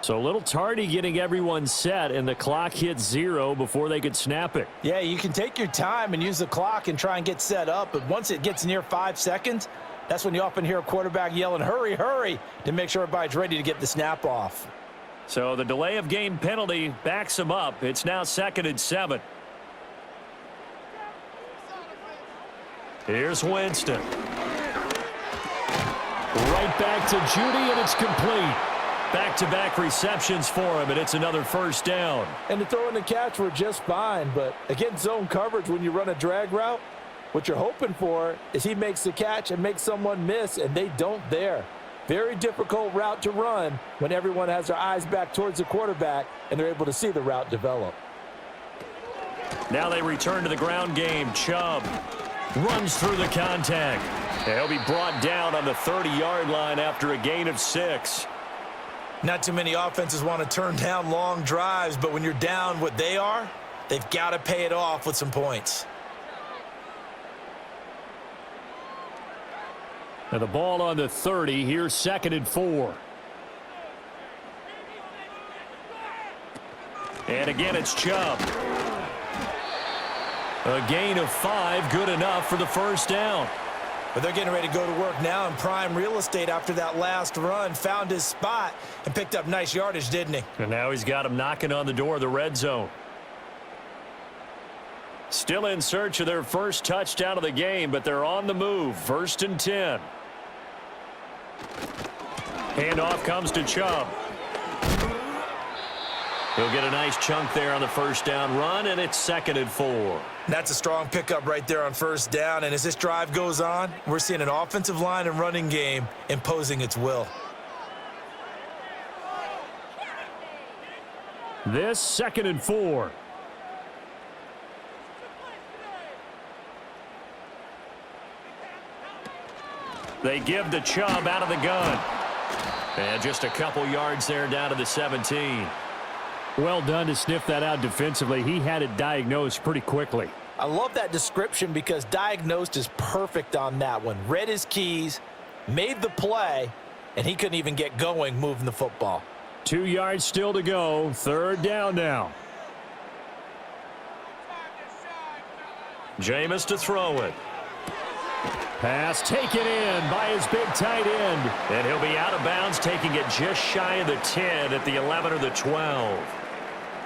So a little tardy getting everyone set, and the clock hits 0 before they could snap it. Yeah, you can take your time and use the clock and try and get set up, but once it gets near 5 seconds, that's when you often hear a quarterback yelling, hurry, hurry, to make sure everybody's ready to get the snap off. So the delay of game penalty backs him up. It's now 2nd and 7. Here's Winston. Right back to Judy, and it's complete. Back-to-back receptions for him, and it's another first down. And the throw and the catch were just fine, but against zone coverage when you run a drag route, what you're hoping for is he makes the catch and makes someone miss, and they don't there. Very difficult route to run when everyone has their eyes back towards the quarterback and they're able to see the route develop. Now they return to the ground game. Chubb runs through the contact. He'll be brought down on the 30-yard line after a gain of 6. Not too many offenses want to turn down long drives, but when you're down what they are, they've got to pay it off with some points. And the ball on the 30. Here's 2nd and 4. And again, it's Chubb. A gain of 5, good enough for the first down. But they're getting ready to go to work now in prime real estate after that last run. Found his spot and picked up nice yardage, didn't he? And now he's got him knocking on the door of the red zone. Still in search of their first touchdown of the game, but they're on the move. 1st and 10. Handoff comes to Chubb. He'll get a nice chunk there on the first down run, and it's 2nd and 4. That's a strong pickup right there on first down. And as this drive goes on, we're seeing an offensive line and running game imposing its will. This 2nd and 4. They give to Chubb out of the gun. And just a couple yards there down to the 17. Well done to sniff that out defensively. He had it diagnosed pretty quickly. I love that description because diagnosed is perfect on that one. Read his keys, made the play, and he couldn't even get going moving the football. 2 yards still to go. Third down now. Jameis to throw it. Pass taken in by his big tight end. And he'll be out of bounds, taking it just shy of the 10 at the 11 or the 12.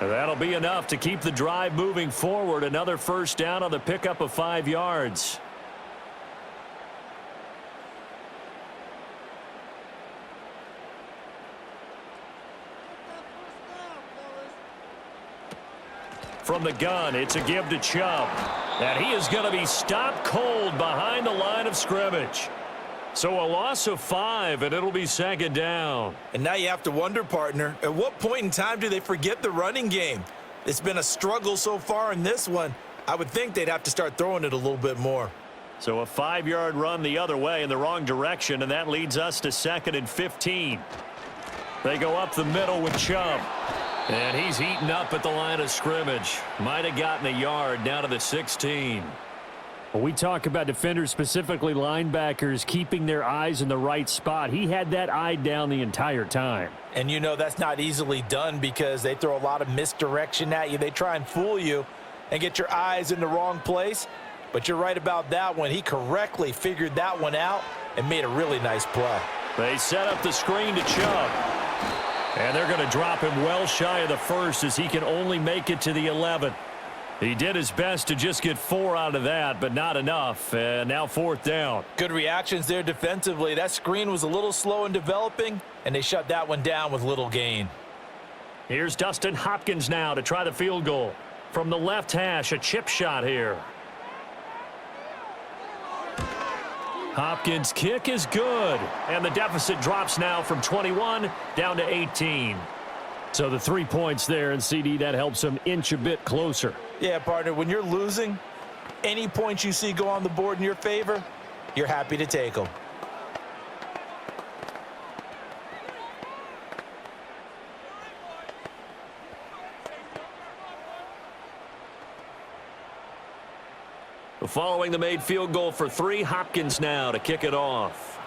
That'll be enough to keep the drive moving forward. Another first down on the pickup of 5 yards. From the gun, it's a give to Chubb. And he is going to be stopped cold behind the line of scrimmage. So a loss of 5, and it'll be second down. And now you have to wonder, partner, at what point in time do they forget the running game? It's been a struggle so far in this one. I would think they'd have to start throwing it a little bit more. So a 5-yard run the other way in the wrong direction, and that leads us to 2nd and 15. They go up the middle with Chubb. And he's eaten up at the line of scrimmage. Might have gotten a yard down to the 16. When we talk about defenders, specifically linebackers, keeping their eyes in the right spot, he had that eye down the entire time. And you know that's not easily done because they throw a lot of misdirection at you. They try and fool you and get your eyes in the wrong place. But you're right about that one. He correctly figured that one out and made a really nice play. They set up the screen to Chubb. And they're going to drop him well shy of the first as he can only make it to the 11. He did his best to just get 4 out of that, but not enough. And now 4th down. Good reactions there defensively. That screen was a little slow in developing, and they shut that one down with little gain. Here's Dustin Hopkins now to try the field goal. From the left hash, a chip shot here. Hopkins' kick is good. And the deficit drops now from 21 down to 18. So the 3 points there, and CD, that helps him inch a bit closer. Yeah, partner, when you're losing, any points you see go on the board in your favor, you're happy to take them. Following the made field goal for 3, Hopkins now to kick it off.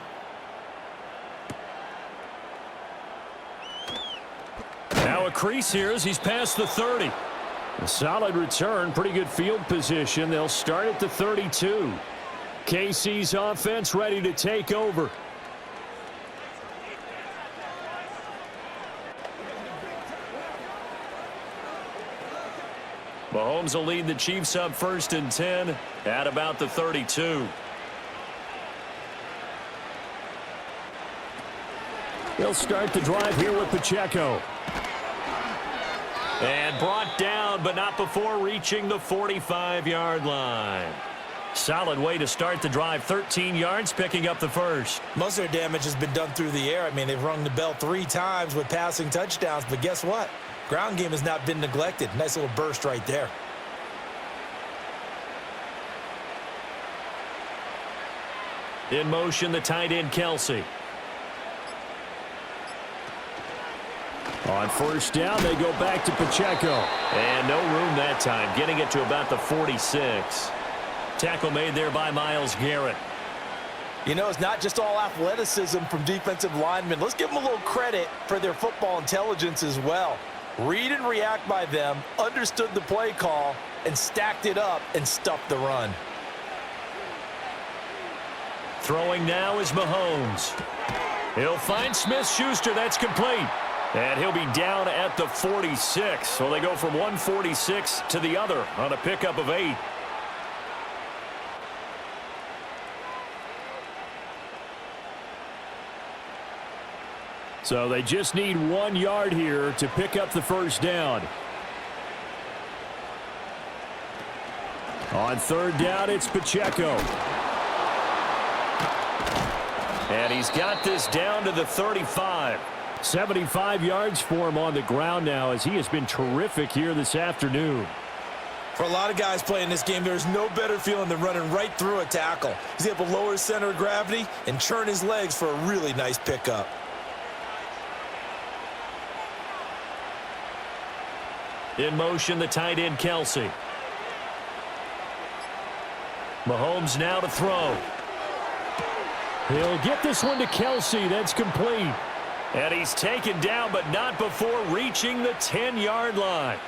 Now a crease here as he's past the 30. A solid return, pretty good field position. They'll start at the 32. KC's offense ready to take over. Mahomes will lead the Chiefs up 1st and 10 at about the 32. They'll start the drive here with Pacheco. And brought down, but not before reaching the 45-yard line. Solid way to start the drive. 13 yards, picking up the first. Most of their damage has been done through the air. I mean, they've rung the bell 3 times with passing touchdowns, but guess what? Ground game has not been neglected. Nice little burst right there. In motion, the tight end, Kelsey. On 1st down, they go back to Pacheco. And no room that time, getting it to about the 46. Tackle made there by Myles Garrett. You know, it's not just all athleticism from defensive linemen. Let's give them a little credit for their football intelligence as well. Read and react by them, understood the play call, and stacked it up and stuffed the run. Throwing now is Mahomes. He'll find Smith-Schuster. That's complete. And he'll be down at the 46. So they go from 146 to the other on a pickup of 8. So they just need 1 yard here to pick up the first down. On 3rd down, it's Pacheco. And he's got this down to the 35. 75 yards for him on the ground now as he has been terrific here this afternoon. For a lot of guys playing this game, there's no better feeling than running right through a tackle. He's able to lower his center of gravity and churn his legs for a really nice pickup. In motion, the tight end, Kelsey. Mahomes now to throw. He'll get this one to Kelsey. That's complete. And he's taken down, but not before reaching the 10-yard line.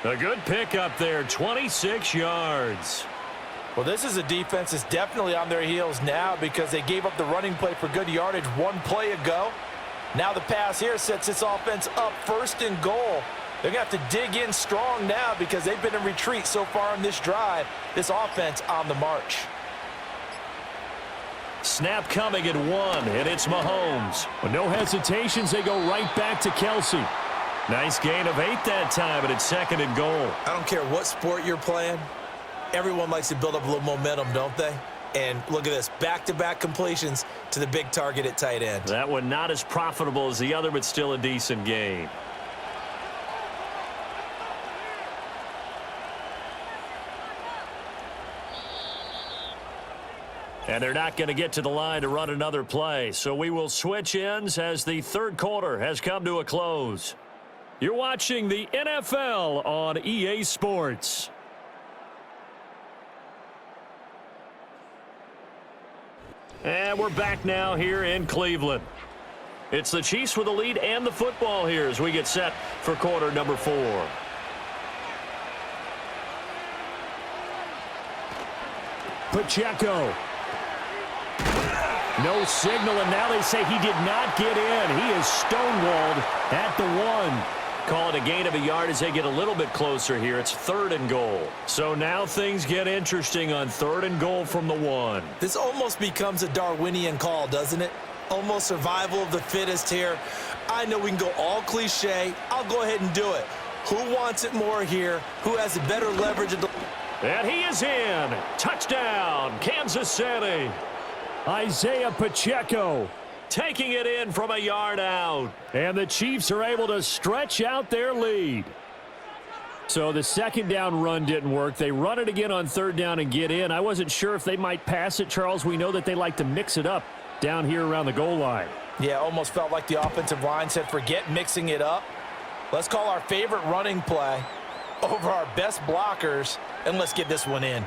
A good pickup there, 26 yards. Well, this is a defense that's definitely on their heels now because they gave up the running play for good yardage one play ago. Now the pass here sets this offense up 1st and goal. They're going to have to dig in strong now because they've been in retreat so far in this drive. This offense on the march. Snap coming at 1, and it's Mahomes. With no hesitations, they go right back to Kelsey. Nice gain of 8 that time, and it's 2nd and goal. I don't care what sport you're playing. Everyone likes to build up a little momentum, don't they? And look at this, back-to-back completions to the big target at tight end. That one not as profitable as the other, but still a decent gain. And they're not going to get to the line to run another play. So we will switch ends as the 3rd quarter has come to a close. You're watching the NFL on EA Sports. And we're back now here in Cleveland. It's the Chiefs with the lead and the football here as we get set for quarter number 4. Pacheco. No signal, and now they say he did not get in. He is stonewalled at the 1. Call it a gain of a yard as they get a little bit closer here. It's 3rd and goal. So now things get interesting on 3rd and goal from the 1. This almost becomes a Darwinian call, doesn't it? Almost survival of the fittest here. I know we can go all cliche. I'll go ahead and do it. Who wants it more here? Who has the better leverage? And he is in. Touchdown, Kansas City. Isaiah Pacheco. Taking it in from a yard out. And the Chiefs are able to stretch out their lead. So the 2nd down run didn't work. They run it again on 3rd down and get in. I wasn't sure if they might pass it, Charles. We know that they like to mix it up down here around the goal line. Yeah, almost felt like the offensive line said, forget mixing it up. Let's call our favorite running play over our best blockers, and let's get this one in.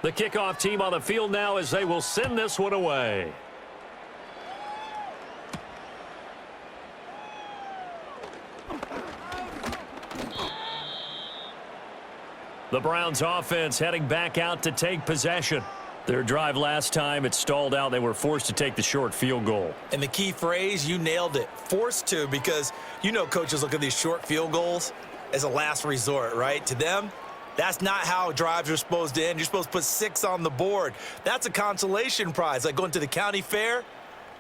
The kickoff team on the field now as they will send this one away. The Browns offense heading back out to take possession. Their drive last time, it stalled out. They were forced to take the short field goal. And the key phrase, you nailed it, forced to, because you know coaches look at these short field goals as a last resort, right? To them, that's not how drives are supposed to end. You're supposed to put 6 on the board. That's a consolation prize. Like going to the county fair,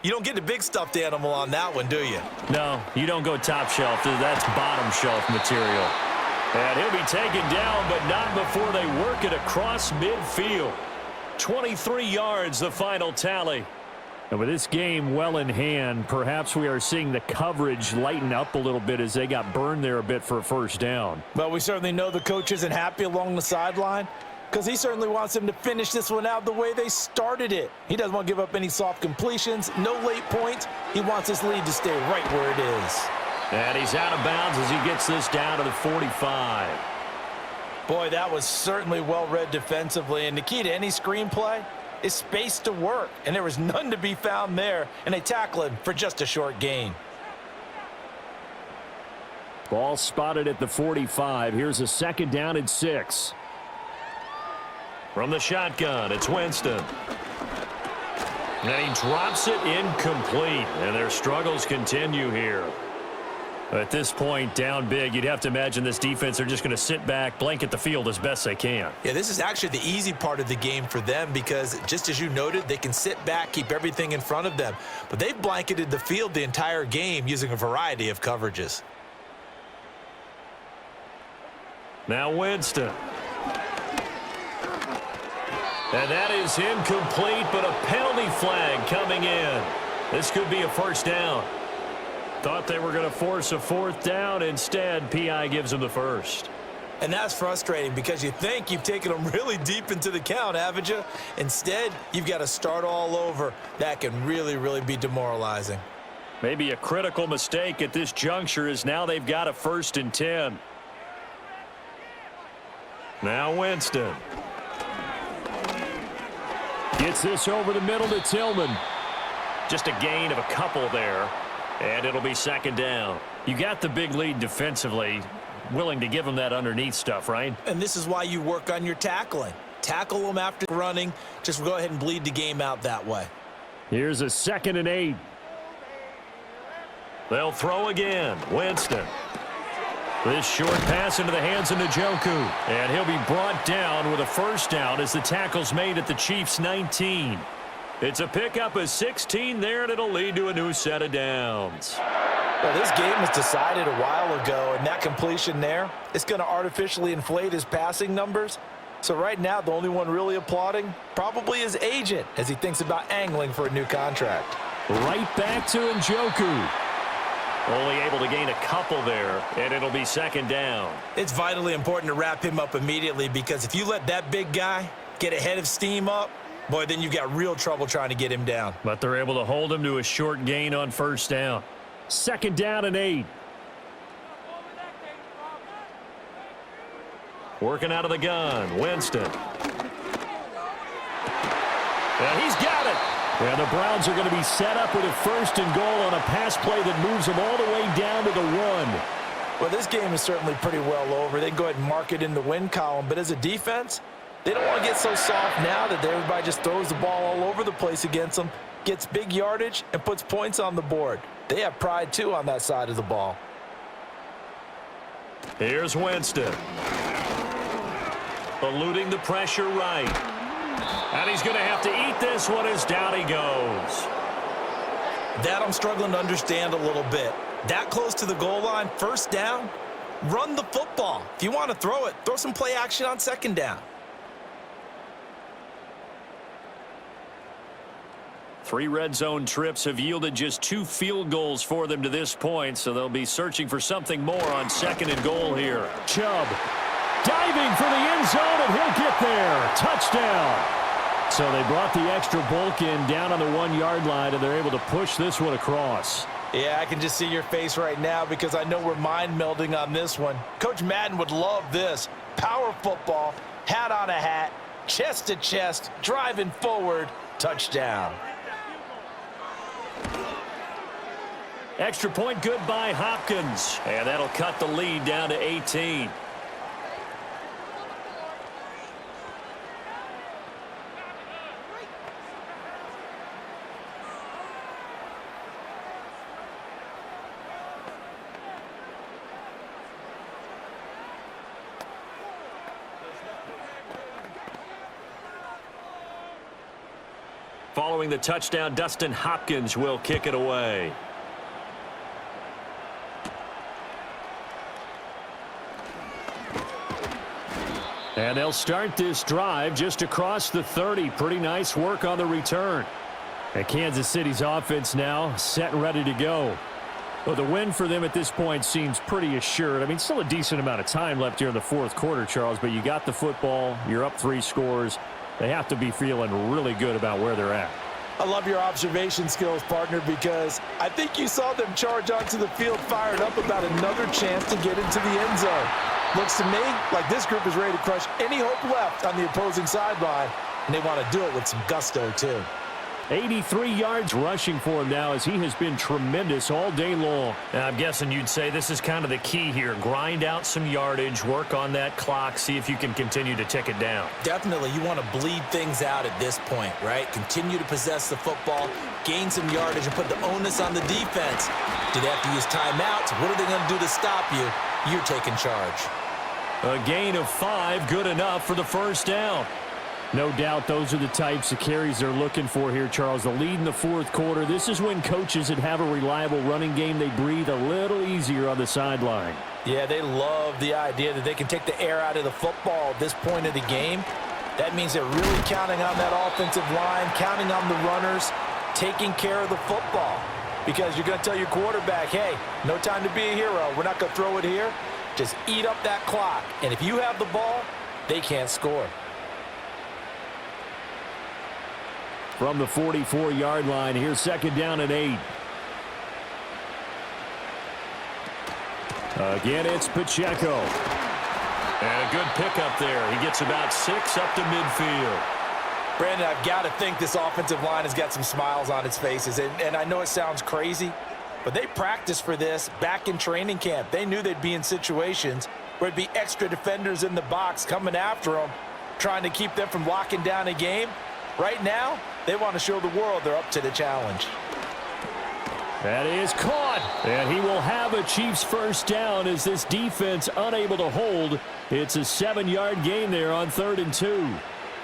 you don't get the big stuffed animal on that one, do you? No, you don't go top shelf. That's bottom shelf material. And he'll be taken down, but not before they work it across midfield. 23 yards, the final tally. And with this game well in hand, perhaps we are seeing the coverage lighten up a little bit as they got burned there a bit for a 1st down. Well, we certainly know the coach isn't happy along the sideline because he certainly wants them to finish this one out the way they started it. He doesn't want to give up any soft completions, no late points. He wants this lead to stay right where it is. And he's out of bounds as he gets this down to the 45. Boy, that was certainly well read defensively, and the key to any screenplay is space to work, and there was none to be found there, and they tackle him for just a short gain. Ball spotted at the 45. Here's a 2nd down and 6. From the shotgun, it's Winston. And he drops it incomplete, and their struggles continue here. At this point, down big, you'd have to imagine this defense are just going to sit back, blanket the field as best they can. Yeah, this is actually the easy part of the game for them because, just as you noted, they can sit back, keep everything in front of them. But they've blanketed the field the entire game using a variety of coverages. Now Winston. And that is incomplete, but a penalty flag coming in. This could be a 1st down. Thought they were going to force a 4th down. Instead, PI gives them the 1st. And that's frustrating because you think you've taken them really deep into the count, haven't you? Instead, you've got to start all over. That can really, really be demoralizing. Maybe a critical mistake at this juncture is now they've got a 1st and 10. Now Winston. Gets this over the middle to Tillman. Just a gain of a couple there, and it'll be 2nd down. You got the big lead defensively. Willing to give them that underneath stuff, right? And this is why you work on your tackling. Tackle them after running. Just go ahead and bleed the game out that way. Here's a 2nd and 8. They'll throw again. Winston. This short pass into the hands of Njoku. And he'll be brought down with a 1st down as the tackle's made at the Chiefs' 19. It's a pickup of 16 there, and it'll lead to a new set of downs. Well, this game was decided a while ago, and that completion there, it's going to artificially inflate his passing numbers. So right now, the only one really applauding probably his agent as he thinks about angling for a new contract. Right back to Njoku. Only able to gain a couple there, and it'll be 2nd down. It's vitally important to wrap him up immediately because if you let that big guy get ahead of steam up, boy, then you've got real trouble trying to get him down. But they're able to hold him to a short gain on 1st down. 2nd down and 8. Working out of the gun, Winston. And he's got it. And the Browns are going to be set up with a 1st and goal on a pass play that moves them all the way down to the 1. Well, this game is certainly pretty well over. They can go ahead and mark it in the win column. But as a defense, they don't want to get so soft now that everybody just throws the ball all over the place against them, gets big yardage, and puts points on the board. They have pride, too, on that side of the ball. Here's Winston. Eluding the pressure right. And he's going to have to eat this one as down he goes. That I'm struggling to understand a little bit. That close to the goal line, 1st down, run the football. If you want to throw it, throw some play action on 2nd down. 3 red zone trips have yielded just 2 field goals for them to this point, so they'll be searching for something more on 2nd and goal here. Chubb diving for the end zone, and he'll get there. Touchdown. So they brought the extra bulk in down on the 1-yard line, and they're able to push this one across. Yeah, I can just see your face right now because I know we're mind melding on this one. Coach Madden would love this. Power football, hat on a hat, chest to chest, driving forward, touchdown. Extra point good by Hopkins, and that'll cut the lead down to 18. Following the touchdown, Dustin Hopkins will kick it away. And they'll start this drive just across the 30. Pretty nice work on the return. And Kansas City's offense now set and ready to go. Well, the win for them at this point seems pretty assured. I mean, still a decent amount of time left here in the 4th quarter, Charles, but you got the football. You're up 3 scores. They have to be feeling really good about where they're at. I love your observation skills, partner, because I think you saw them charge onto the field fired up about another chance to get into the end zone. Looks to me like this group is ready to crush any hope left on the opposing sideline, and they want to do it with some gusto, too. 83 yards rushing for him now as he has been tremendous all day long. Now, I'm guessing you'd say this is kind of the key here. Grind out some yardage, work on that clock, see if you can continue to tick it down. Definitely, you want to bleed things out at this point, right? Continue to possess the football, gain some yardage, and put the onus on the defense. Do they have to use timeouts? What are they going to do to stop you? You're taking charge. A gain of 5, good enough for the 1st down. No doubt those are the types of carries they're looking for here, Charles. The lead in the 4th quarter. This is when coaches that have a reliable running game, they breathe a little easier on the sideline. Yeah, they love the idea that they can take the air out of the football at this point of the game. That means they're really counting on that offensive line, counting on the runners, taking care of the football. Because you're going to tell your quarterback, hey, no time to be a hero. We're not going to throw it here. just eat up that clock. And if you have the ball, they can't score. From the 44-yard line, here's 2nd down and 8. Again, it's Pacheco. And a good pickup there. He gets about 6 up to midfield. Brandon, I've got to think this offensive line has got some smiles on its faces. And I know it sounds crazy, but they practiced for this back in training camp. They knew they'd be in situations where there'd be extra defenders in the box coming after them, trying to keep them from locking down a game. Right now, they want to show the world they're up to the challenge. That is caught, and he will have a Chiefs first down as this defense unable to hold. It's a 7-yard gain there on 3rd and 2.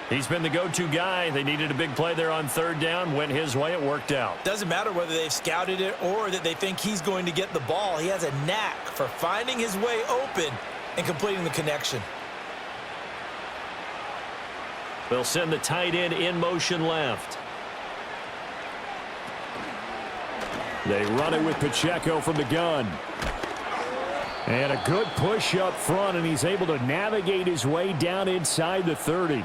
He's been the go-to guy. They needed a big play there on 3rd down. Went his way. It worked out. Doesn't matter whether they've scouted it or that they think he's going to get the ball. He has a knack for finding his way open and completing the connection. They'll send the tight end in motion left. They run it with Pacheco from the gun. And a good push up front, and he's able to navigate his way down inside the 30.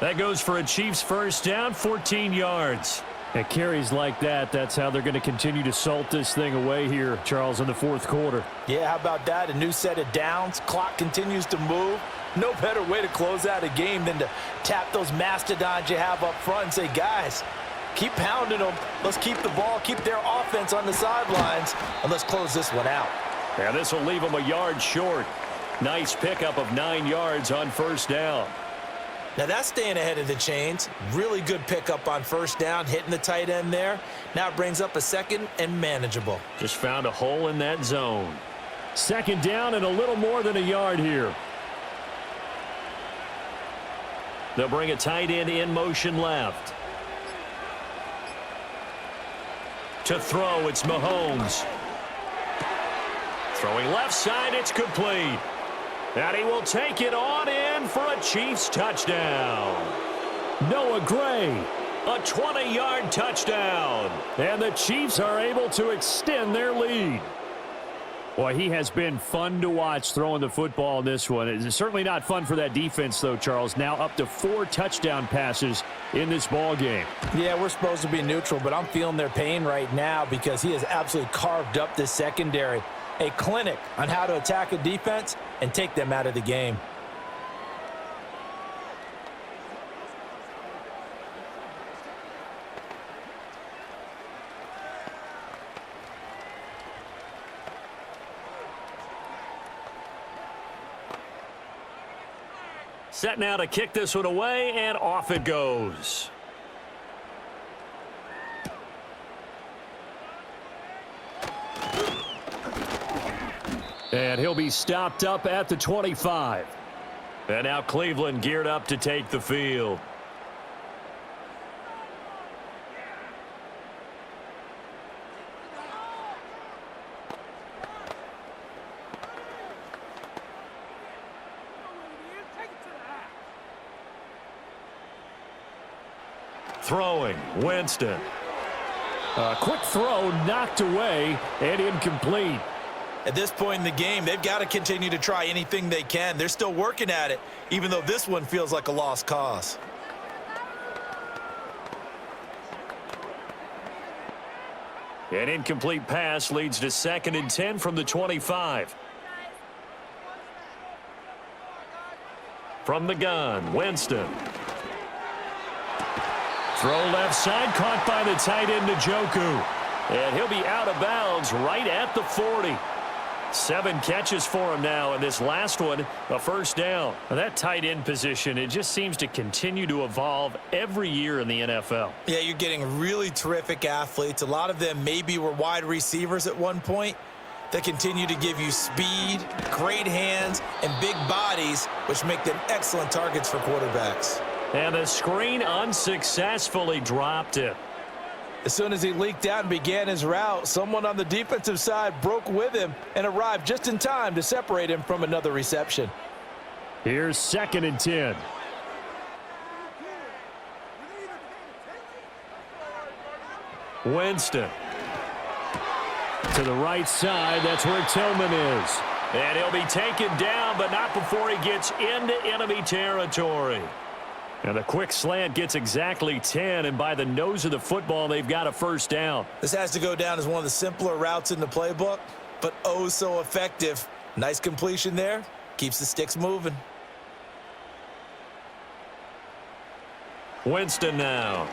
That goes for a Chiefs first down, 14 yards. At carries like that, that's how they're going to continue to salt this thing away here, Charles, in the 4th quarter. Yeah, how about that? A new set of downs. Clock continues to move. No better way to close out a game than to tap those mastodons you have up front and say, guys, keep pounding them. Let's keep the ball, keep their offense on the sidelines, and let's close this one out. Yeah, this will leave them a yard short. Nice pickup of 9 yards on first down. Now that's staying ahead of the chains. Really good pickup on first down, hitting the tight end there. Now it brings up a 2nd and manageable. Just found a hole in that zone. 2nd down and a little more than a yard here. They'll bring a tight end in motion left. To throw, it's Mahomes. Throwing left side, it's complete. And he will take it on in for a Chiefs touchdown. Noah Gray. A 20-yard touchdown. And the Chiefs are able to extend their lead. Boy, he has been fun to watch throwing the football in this one. It's certainly not fun for that defense, though, Charles. Now up to 4 touchdown passes in this ball game. Yeah, we're supposed to be neutral, but I'm feeling their pain right now because he has absolutely carved up this secondary. A clinic on how to attack a defense and take them out of the game. Set now to kick this one away, and off it goes. And he'll be stopped up at the 25. And now Cleveland geared up to take the field. Throwing, Winston. A quick throw knocked away and incomplete. At this point in the game, they've got to continue to try anything they can. They're still working at it, even though this one feels like a lost cause. An incomplete pass leads to 2nd and 10 from the 25. From the gun, Winston. Throw left side, caught by the tight end, Njoku. And he'll be out of bounds right at the 40. 7 catches for him now, and this last one, a first down. Now that tight end position, it just seems to continue to evolve every year in the NFL. Yeah, you're getting really terrific athletes. A lot of them maybe were wide receivers at one point. They continue to give you speed, great hands, and big bodies, which make them excellent targets for quarterbacks. And the screen unsuccessfully dropped it. As soon as he leaked out and began his route, someone on the defensive side broke with him and arrived just in time to separate him from another reception. Here's 2nd and 10. Winston. To the right side, that's where Tillman is. And he'll be taken down, but not before he gets into enemy territory. And the quick slant gets exactly 10, and by the nose of the football, they've got a first down. This has to go down as one of the simpler routes in the playbook, but oh so effective. Nice completion there. Keeps the sticks moving. Winston now.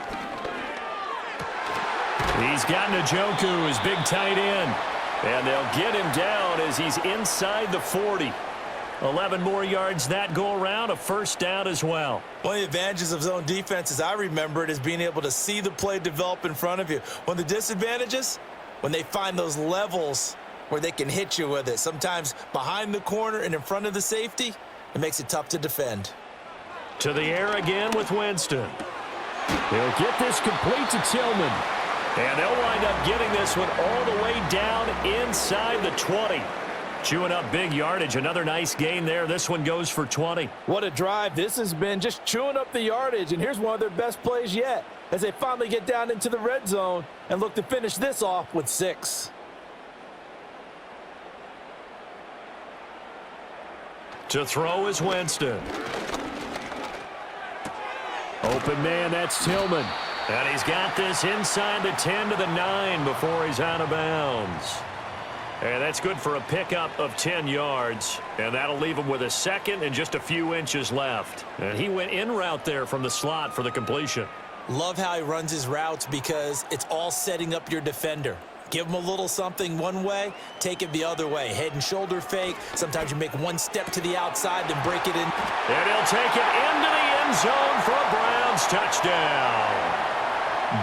He's got Njoku, his big tight end. And they'll get him down as he's inside the 40. 11 more yards that go around, a first down as well. One of the advantages of zone defense, as I remember it, is being able to see the play develop in front of you. One of the disadvantages, when they find those levels where they can hit you with it. Sometimes behind the corner and in front of the safety, it makes it tough to defend. To the air again with Winston. He'll get this complete to Tillman. And they'll wind up getting this one all the way down inside the 20. Chewing up big yardage. Another nice gain there. This one goes for 20. What a drive this has been, just chewing up the yardage. And here's one of their best plays yet as they finally get down into the red zone and look to finish this off with 6. To throw is Winston. Open man, that's Tillman. And he's got this inside the 10 to the 9 before he's out of bounds. And that's good for a pickup of 10 yards. And that'll leave him with a second and just a few inches left. And he went in route there from the slot for the completion. Love how he runs his routes because it's all setting up your defender. Give him a little something one way, take it the other way. Head and shoulder fake. Sometimes you make one step to the outside, then break it in. And he'll take it into the end zone for a Browns touchdown.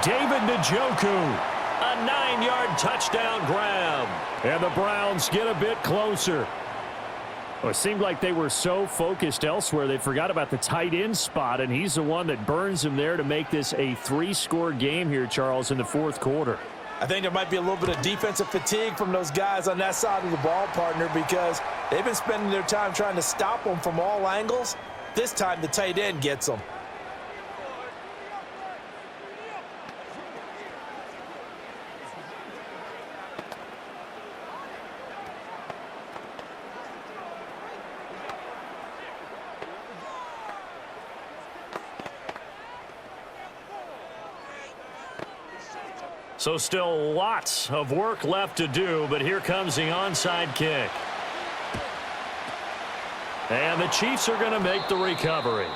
David Njoku, a 9-yard touchdown grab. And the Browns get a bit closer. Well, it seemed like they were so focused elsewhere, they forgot about the tight end spot, and he's the one that burns them there to make this a 3-score game here, Charles, in the fourth quarter. I think there might be a little bit of defensive fatigue from those guys on that side of the ball, partner, because they've been spending their time trying to stop them from all angles. This time, the tight end gets them. So still lots of work left to do, but here comes the onside kick. And the Chiefs are going to make the recovery.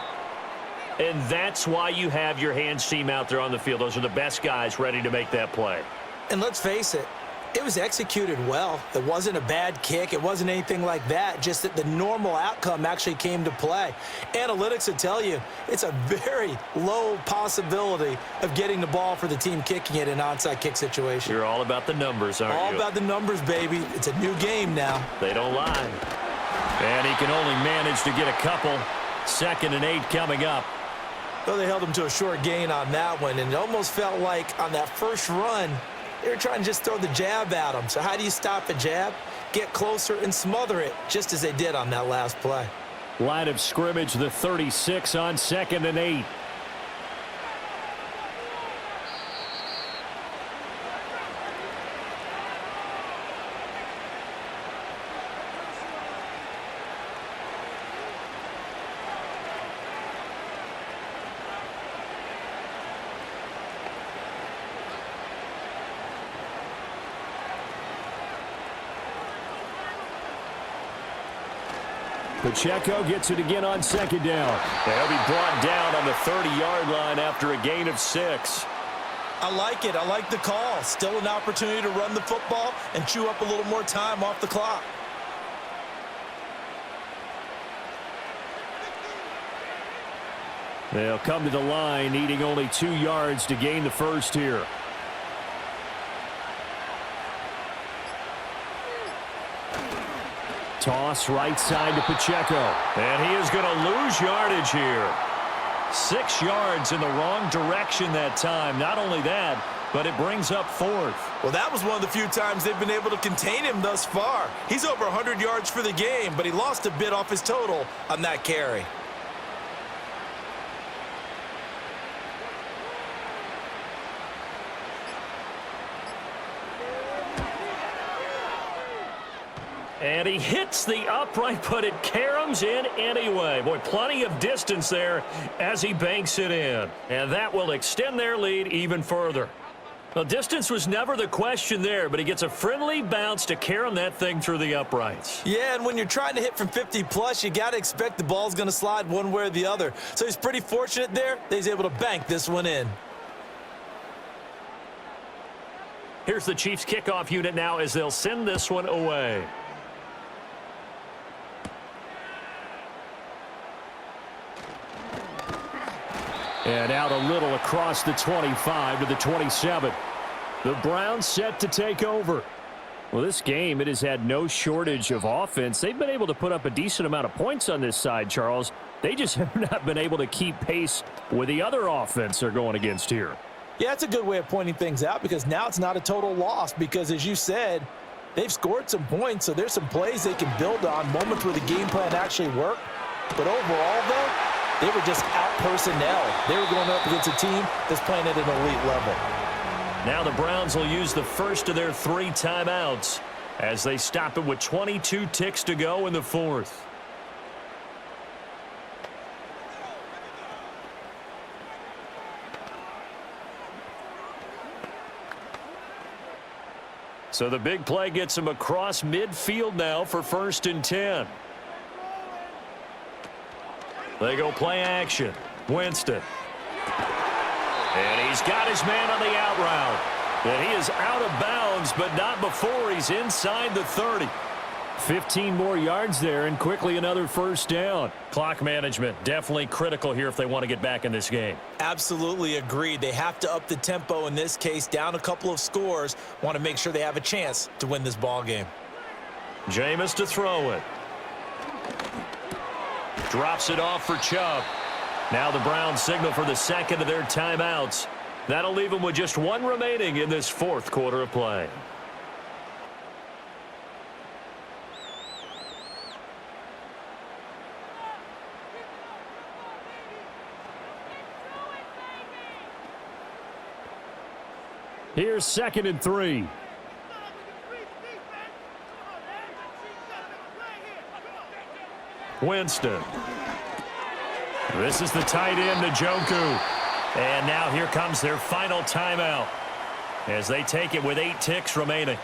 And that's why you have your hands team out there on the field. Those are the best guys ready to make that play. And let's face it, it was executed well. It wasn't a bad kick. It wasn't anything like that, just that the normal outcome actually came to play. Analytics will tell you it's a very low possibility of getting the ball for the team kicking it in an onside kick situation. You're all about the numbers, aren't you? All about the numbers, baby. It's a new game now. They don't lie. And he can only manage to get a couple. 2nd and 8 coming up. Though they held him to a short gain on that one, and it almost felt like on that first run, they were trying to just throw the jab at him. So how do you stop a jab? Get closer and smother it, just as they did on that last play. Line of scrimmage, the 36 on 2nd and 8. Pacheco gets it again on 2nd down. They'll be brought down on the 30-yard line after a gain of 6. I like it. I like the call. Still an opportunity to run the football and chew up a little more time off the clock. They'll come to the line, needing only 2 yards to gain the first here. Toss right side to Pacheco. And he is going to lose yardage here. 6 yards in the wrong direction that time. Not only that, but it brings up 4th. Well, that was one of the few times they've been able to contain him thus far. He's over 100 yards for the game, but he lost a bit off his total on that carry. And he hits the upright, but it caroms in anyway. Boy, plenty of distance there as he banks it in. And that will extend their lead even further. Well, distance was never the question there, but he gets a friendly bounce to carom that thing through the uprights. Yeah, and when you're trying to hit from 50-plus, you got to expect the ball's going to slide one way or the other. So he's pretty fortunate there that he's able to bank this one in. Here's the Chiefs kickoff unit now as they'll send this one away. And out a little across the 25 to the 27. The Browns set to take over. Well, this game, it has had no shortage of offense. They've been able to put up a decent amount of points on this side, Charles. They just have not been able to keep pace with the other offense they're going against here. Yeah, that's a good way of pointing things out because now it's not a total loss because, as you said, they've scored some points, so there's some plays they can build on, moments where the game plan actually worked. But overall, though, they were just out-personnel. They were going up against a team that's playing at an elite level. Now the Browns will use the first of their 3 timeouts as they stop it with 22 ticks to go in the 4th. So the big play gets him across midfield now for 1st and 10. They go play action. Winston. And he's got his man on the out route. And he is out of bounds, but not before he's inside the 30. 15 more yards there, and quickly another 1st down. Clock management definitely critical here if they want to get back in this game. Absolutely agreed. They have to up the tempo in this case, down a couple of scores. Want to make sure they have a chance to win this ball game. Jameis to throw it. Drops it off for Chubb. Now the Browns signal for the second of their timeouts. That'll leave them with just 1 remaining in this 4th quarter of play. Here's 2nd and 3. Winston. This is the tight end, Njoku. And now here comes their final timeout as they take it with 8 ticks remaining.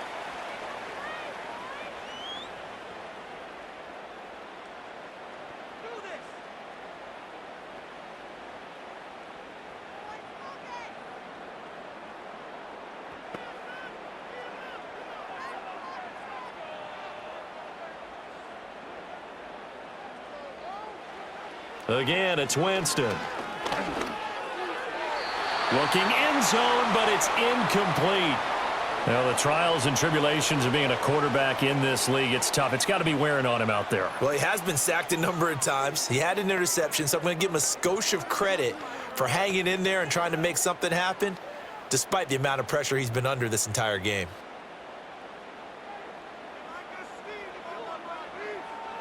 Again, it's Winston. Looking end zone, but it's incomplete. Now, the trials and tribulations of being a quarterback in this league, it's tough. It's got to be wearing on him out there. Well, he has been sacked a number of times. He had an interception, so I'm going to give him a skosh of credit for hanging in there and trying to make something happen, despite the amount of pressure he's been under this entire game.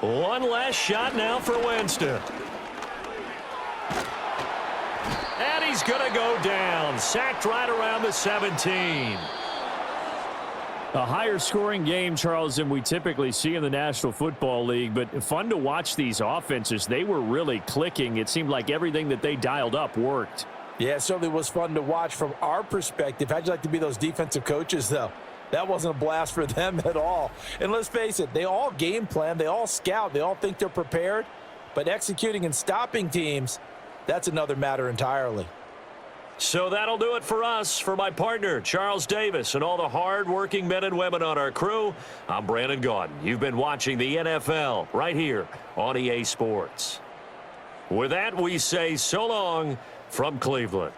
One last shot now for Winston. And he's going to go down. Sacked right around the 17. A higher scoring game, Charles, than we typically see in the National Football League, but fun to watch these offenses. They were really clicking. It seemed like everything that they dialed up worked. Yeah, it certainly was fun to watch from our perspective. How'd you like to be those defensive coaches, though? That wasn't a blast for them at all. And let's face it, they all game plan, they all scout, they all think they're prepared, but executing and stopping teams, that's another matter entirely. So that'll do it for us. For my partner, Charles Davis, and all the hard-working men and women on our crew, I'm Brandon Gaudin. You've been watching the NFL right here on EA Sports. With that, we say so long from Cleveland.